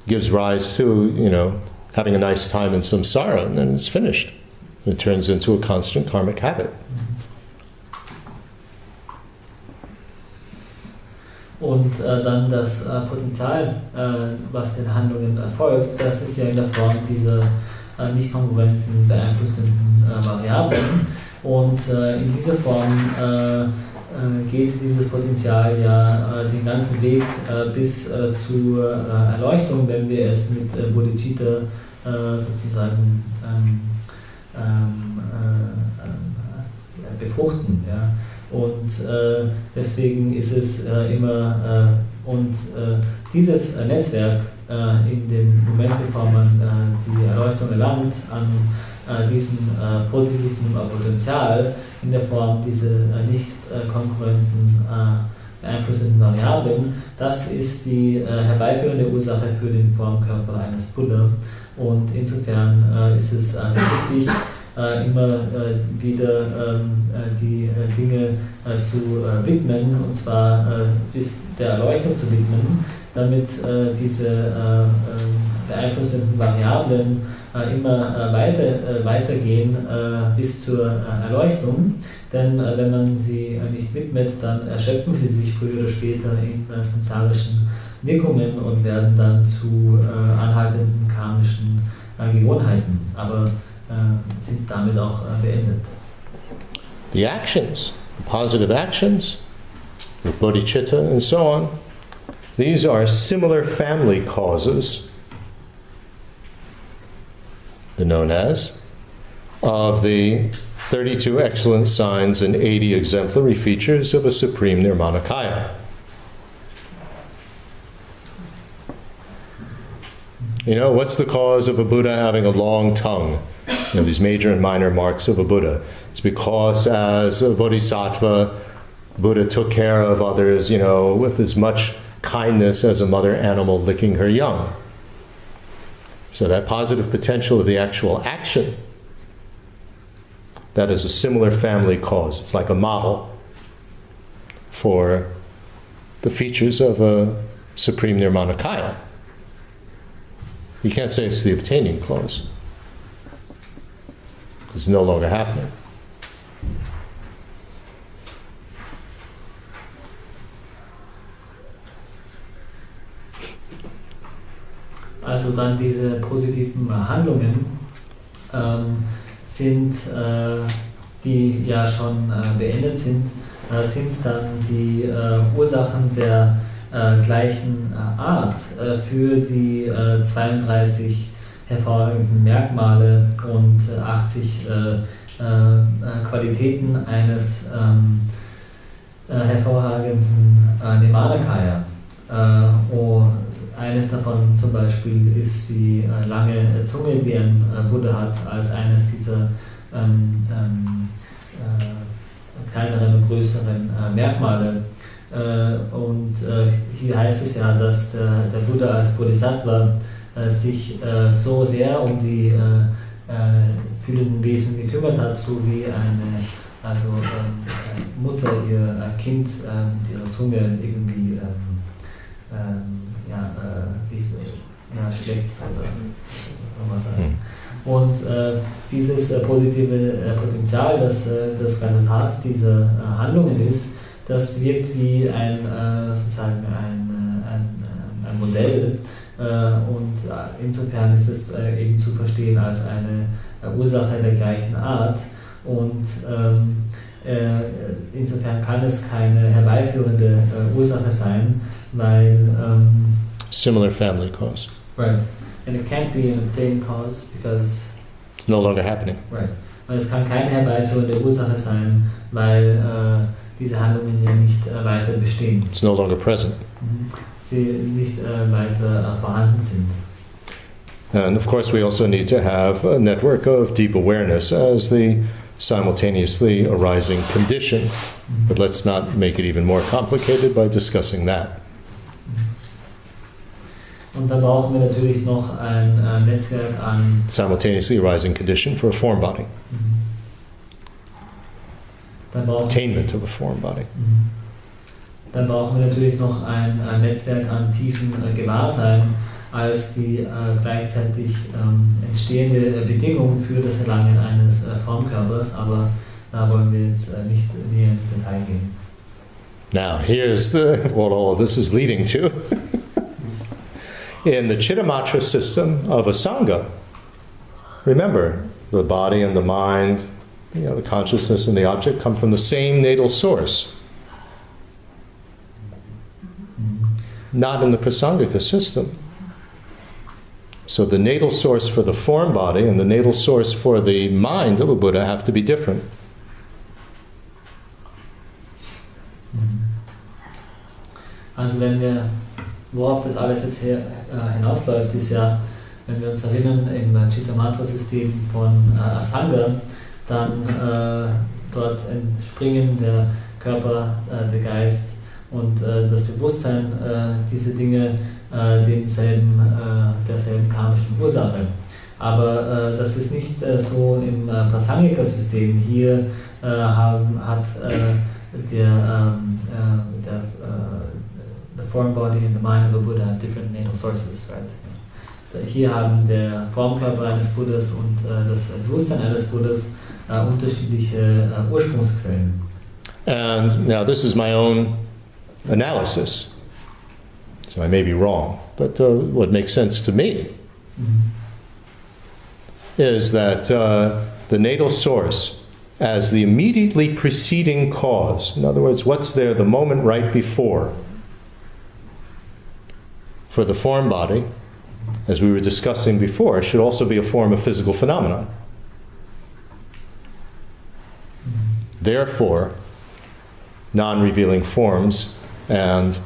gives rise to, having a nice time in samsara, and then it's finished. It turns into a constant karmic habit. Und dann das Potenzial, was den Handlungen erfolgt, das ist ja in der Form dieser nicht kongruenten, beeinflussenden Variablen. Und in dieser Form geht dieses Potenzial ja den ganzen Weg bis zur Erleuchtung, wenn wir es mit Bodhicitta sozusagen befruchten. Ja. Und deswegen ist es immer, dieses Netzwerk in dem Moment, bevor man die Erleuchtung erlangt, an diesem positiven Potenzial in der Form dieser nicht kongruenten beeinflussenden Variablen, das ist die herbeiführende Ursache für den Formkörper eines Buddha. Und insofern ist es also wichtig, immer wieder die Dinge zu widmen, und zwar bis der Erleuchtung zu widmen, damit diese beeinflussenden Variablen immer weitergehen bis zur Erleuchtung. Denn wenn man sie nicht widmet, dann erschöpfen sie sich früher oder später in samsarischen Wirkungen und werden dann zu anhaltenden karmischen Gewohnheiten, aber sind damit auch beendet. The actions, the positive actions, the bodhicitta and so on, these are similar family causes, they're known as, of the 32 excellent signs and 80 exemplary features of a supreme Nirmanakaya. You know, what's the cause of a Buddha having a long tongue? You know, these major and minor marks of a Buddha. It's because as a bodhisattva, Buddha took care of others, you know, with as much kindness as a mother animal licking her young. So that positive potential of the actual action, that is a similar family cause. It's like a model for the features of a supreme Nirmanakaya. You can't say it's the obtaining cause. It's no longer happening. Also dann diese positiven Handlungen sind, die ja schon beendet sind, sind dann die Ursachen der gleichen Art für die 32 hervorragenden Merkmale und 80 Qualitäten eines hervorragenden Nirmanakaya. Eines davon zum Beispiel ist die lange Zunge, die ein Buddha hat, als eines dieser kleineren und größeren Merkmale. Und hier heißt es ja, dass der Buddha als Bodhisattva sich so sehr um die fühlenden Wesen gekümmert hat, so wie eine Mutter ihr Kind mit ihrer Zunge irgendwie schlägt, oder was sagen. Und dieses positive Potenzial, das das Resultat dieser Handlungen ist, das wirkt wie ein Modell, und insofern ist es eben zu verstehen als eine Ursache der gleichen Art, und insofern kann es keine herbeiführende Ursache sein, weil similar family cause. Right, and it can't be an obtaining cause because it's no longer happening. Right, weil es kann keine herbeiführende Ursache sein, weil diese Handlungen ja nicht weiter bestehen. It's no longer present. Sie nicht weiter vorhanden sind. And of course we also need to have a network of deep awareness as the simultaneously arising condition. But let's not make it even more complicated by discussing that. Und da brauchen wir natürlich noch ein Netzwerk an simultaneously arising condition for a form body. Attainment of a form body. Dann brauchen wir natürlich noch ein Netzwerk an tiefen Gewahrsein als die gleichzeitig entstehende Bedingung für das Erlangen eines Formkörpers, aber da wollen wir jetzt nicht näher ins Detail gehen. Now here's what all of this is leading to. In the Chittamatra system of a Sangha, remember, the body and the mind, the consciousness and the object come from the same natal source. Not in the Prasangika system. So the natal source for the form body and the natal source for the mind of a Buddha have to be different. Also worauf das alles jetzt hinausläuft, ist ja, wenn wir uns erinnern, im Chittamatra-System von Asanga, dann dort entspringen der Körper, der Geist und das Bewusstsein, diese Dinge derselben karmischen Ursache. Aber das ist nicht so im Prasangika-System. Hier hat the form body and the mind of a Buddha have different natal sources, right? Hier haben der Formkörper eines Buddhas und das Bewusstsein eines Buddhas unterschiedliche Ursprungsquellen. And now this is my own analysis. So I may be wrong, but what makes sense to me is that the natal source as the immediately preceding cause, in other words, what's there the moment right before, for the form body, as we were discussing before, should also be a form of physical phenomenon. Therefore, non-revealing forms and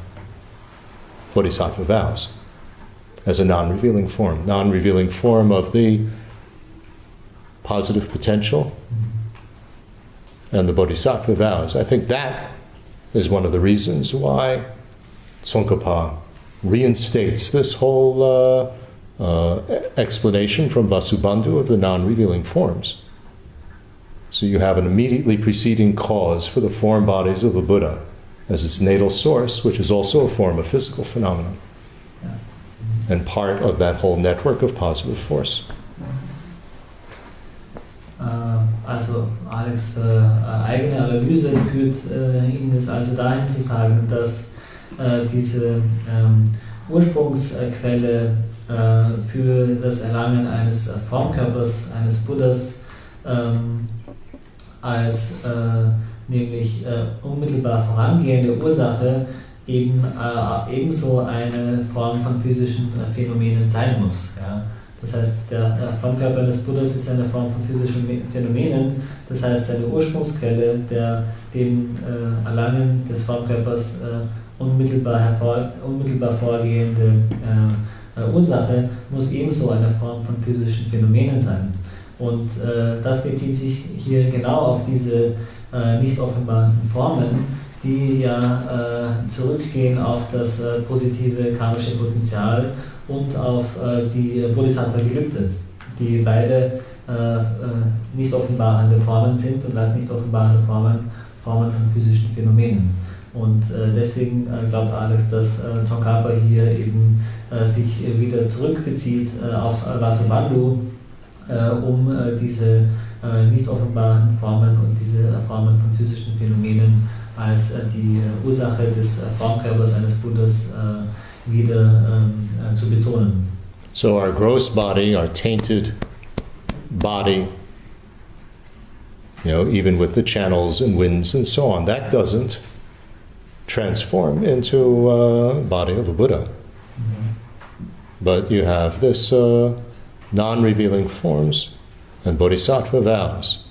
bodhisattva vows as a non-revealing form of the positive potential and the bodhisattva vows. I think that is one of the reasons why Tsongkhapa reinstates this whole explanation from Vasubandhu of the non-revealing forms. So you have an immediately preceding cause for the form bodies of the Buddha as its natal source, which is also a form of physical phenomenon and part of that whole network of positive force. Also Alex' eigene Analyse führt ihn es also dahin zu sagen, dass diese Ursprungsquelle für das Erlangen eines Formkörpers, eines Buddhas, als nämlich unmittelbar vorangehende Ursache ebenso eine Form von physischen Phänomenen sein muss. Ja? Das heißt, der Formkörper eines Buddhas ist eine Form von physischen Phänomenen, das heißt, seine Ursprungsquelle, dem Erlangen des Formkörpers unmittelbar vorgehende Ursache, muss ebenso eine Form von physischen Phänomenen sein. Und das bezieht sich hier genau auf diese nicht offenbaren Formen, die ja zurückgehen auf das positive karmische Potenzial und auf die Bodhisattva-Gelübde, die beide nicht offenbarende Formen sind und als nicht offenbarende Formen von physischen Phänomenen. Und deswegen glaubt Alex, dass Tsongkhapa hier eben sich wieder zurückbezieht auf Vasubandhu, um diese nicht offenbaren Formen und diese Formen von physischen Phänomenen als die Ursache des Formkörpers eines Buddhas wieder zu betonen. So our gross body, our tainted body, even with the channels and winds and so on, that doesn't transform into a body of a Buddha. But you have this non-revealing forms and bodhisattva vows.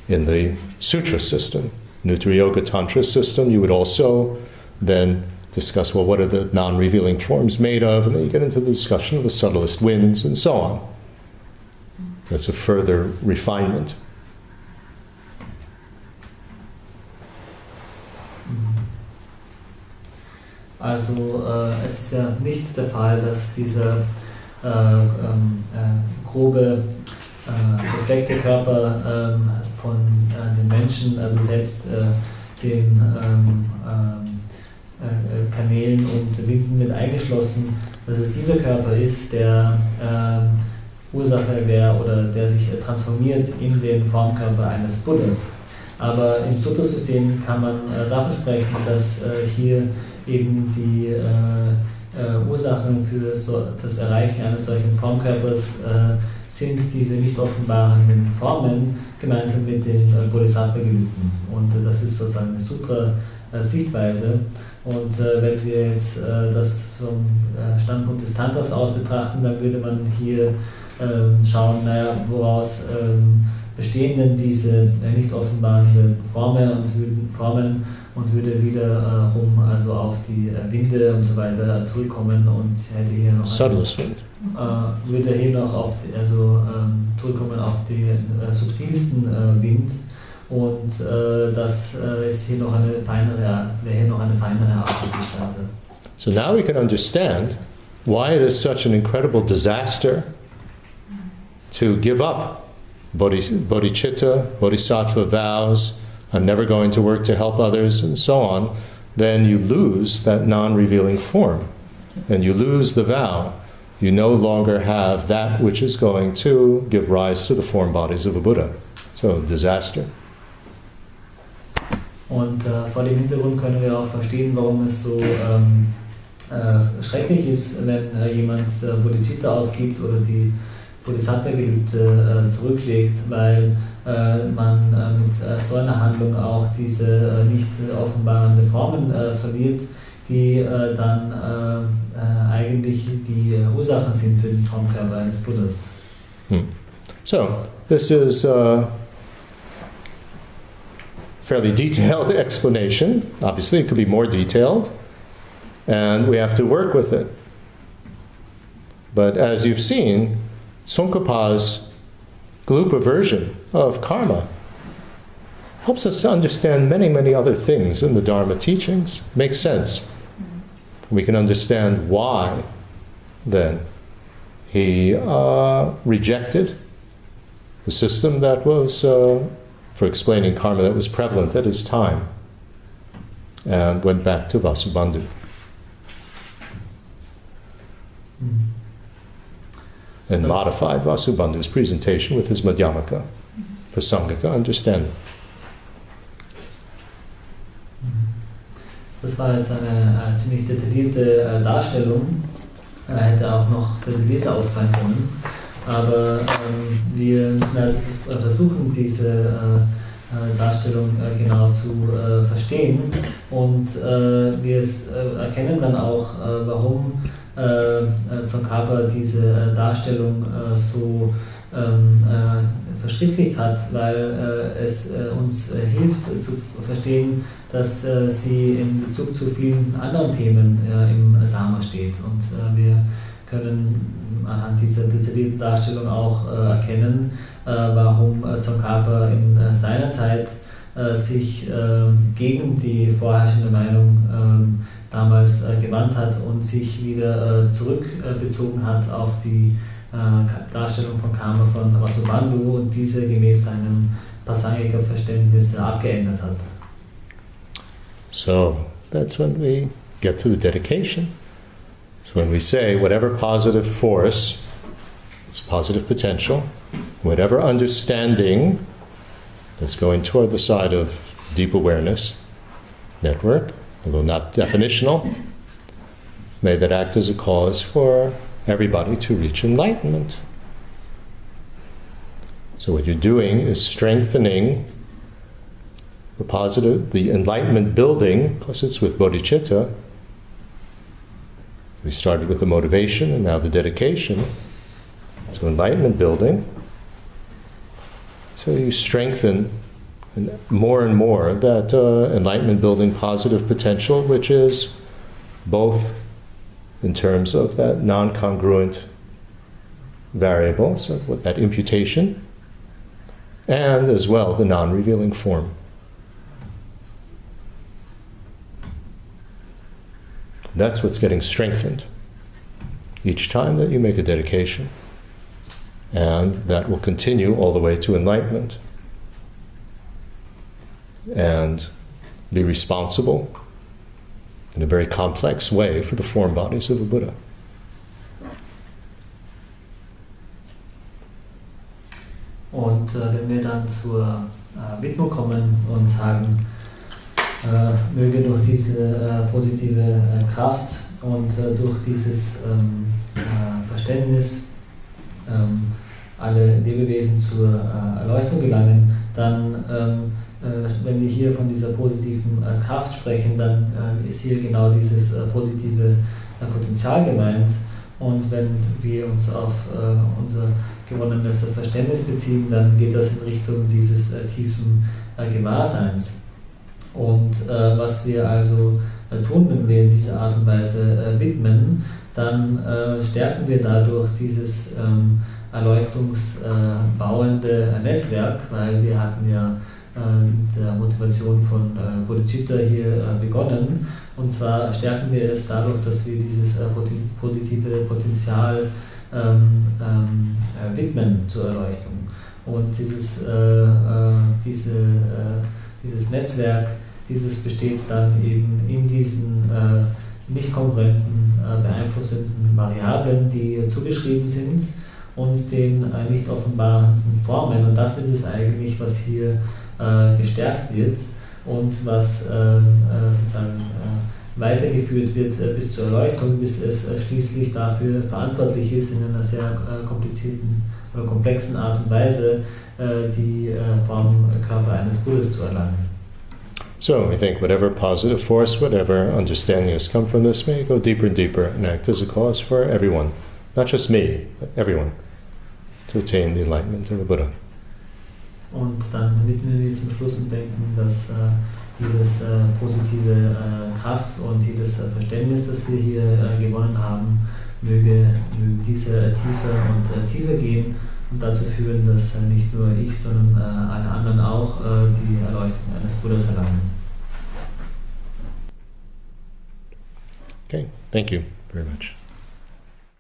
In the sutra system, Nuttara Yoga Tantra system, you would also then discuss, well, what are the non-revealing forms made of? And then you get into the discussion of the subtlest winds and so on. That's a further refinement. Also es ist ja nicht der Fall, dass dieser grobe perfekte Körper von den Menschen, also selbst den Kanälen und Winden mit eingeschlossen, dass es dieser Körper ist, der Ursache wäre oder der sich transformiert in den Formkörper eines Buddhas. Aber im Sutra-System kann man davon sprechen, dass hier eben die Ursachen für das Erreichen eines solchen Formkörpers sind diese nicht offenbarenden Formen gemeinsam mit den Bodhisattva-Gelübden. Und das ist sozusagen eine Sutra-Sichtweise. Und wenn wir jetzt das vom Standpunkt des Tantras aus betrachten, dann würde man hier schauen, woraus bestehen denn diese nicht offenbarenden Formen und würde wieder also auf die Winde und so weiter zurückkommen und hätte hier noch würde hier noch zurückkommen auf den subtilsten Wind und das ist hier noch eine feinere Art der Sichtweise. So now we can understand why it is such an incredible disaster to give up bodhicitta, bodhisattva vows, I'm never going to work to help others, and so on. Then you lose that non-revealing form, and you lose the vow. You no longer have that which is going to give rise to the form bodies of a Buddha. So, disaster. Und vor dem Hintergrund können wir auch verstehen, warum es so schrecklich ist, wenn jemand Bodhicitta aufgibt oder die Bodhisattva-Gelübde zurücklegt, weil man mit so einer Handlung auch diese nicht offenbarende Formen verliert, die dann eigentlich die Ursachen sind für den Formkörper eines Buddhas. So, this is a fairly detailed explanation. Obviously, it could be more detailed, and we have to work with it. But as you've seen, Tsongkhapa's Gelug version of karma helps us to understand many, many other things in the Dharma teachings. Makes sense. We can understand why, then, he rejected the system that was for explaining karma that was prevalent at his time and went back to Vasubandhu. And modified Vasubandhu's presentation with his Madhyamaka Prasangika understanding. Das war jetzt eine ziemlich detaillierte Darstellung. Hätte auch noch detaillierter ausfallen können. Aber wir also versuchen, diese Darstellung genau zu verstehen. Und wir erkennen dann auch, warum Tsongkhapa diese Darstellung so verschriftlicht hat, weil es uns hilft zu verstehen, dass sie in Bezug zu vielen anderen Themen im Dharma steht. Und wir können anhand dieser detaillierten Darstellung auch erkennen, warum Tsongkhapa in seiner Zeit sich gegen die vorherrschende Meinung damals gewandt hat und sich wieder zurückbezogen hat auf die Darstellung von Karma von Vasubandhu und diese gemäß seinem Prasangika-Verständnis abgeändert hat. So, that's when we get to the dedication. It's when we say whatever positive force, it's positive potential, whatever understanding that's going toward the side of deep awareness network, although not definitional, may that act as a cause for everybody to reach enlightenment. So what you're doing is strengthening the positive, the enlightenment building, plus it's with bodhicitta. We started with the motivation and now the dedication. So enlightenment building. So you strengthen more and more that enlightenment building positive potential, which is both in terms of that non-congruent variable, so that imputation, and as well the non-revealing form. That's what's getting strengthened each time that you make a dedication. And that will continue all the way to enlightenment. And be responsible in a very complex way for the form bodies of the Buddha. Und wenn wir dann zur Widmung kommen und sagen, möge durch diese positive Kraft und durch dieses Verständnis alle Lebewesen zur Erleuchtung gelangen, dann, wenn wir hier von dieser positiven Kraft sprechen, dann ist hier genau dieses positive Potenzial gemeint. Und wenn wir uns auf unser gewonnenes Verständnis beziehen, dann geht das in Richtung dieses tiefen Gewahrseins. Und was wir also tun, wenn wir in dieser Art und Weise widmen, dann stärken wir dadurch dieses erleuchtungsbauende Netzwerk, weil wir hatten ja mit der Motivation von Bodhicitta hier begonnen. Und zwar stärken wir es dadurch, dass wir dieses positive Potenzial widmen zur Erleuchtung. Und dieses Netzwerk, dieses besteht dann eben in diesen nicht kongruenten, beeinflussenden Variablen, die zugeschrieben sind und den nicht offenbarenden Formen. Und das ist es eigentlich, was hier gestärkt wird. und was sozusagen weitergeführt wird bis zur Erleuchtung, bis es schließlich dafür verantwortlich ist, in einer sehr komplizierten oder komplexen Art und Weise die Formkörper eines Buddhas zu erlangen. So we think whatever positive force, whatever understanding has come from this may go deeper and deeper and act as a cause for everyone, not just me, but everyone, to attain the enlightenment of the Buddha. Und dann widmen wir zum Schluss und denken, dass jedes positive Kraft und jedes Verständnis, das wir hier gewonnen haben, möge diese tiefer und tiefer gehen und dazu führen, dass nicht nur ich, sondern alle anderen auch die Erleuchtung eines Buddhas erlangen. Okay, thank you very much.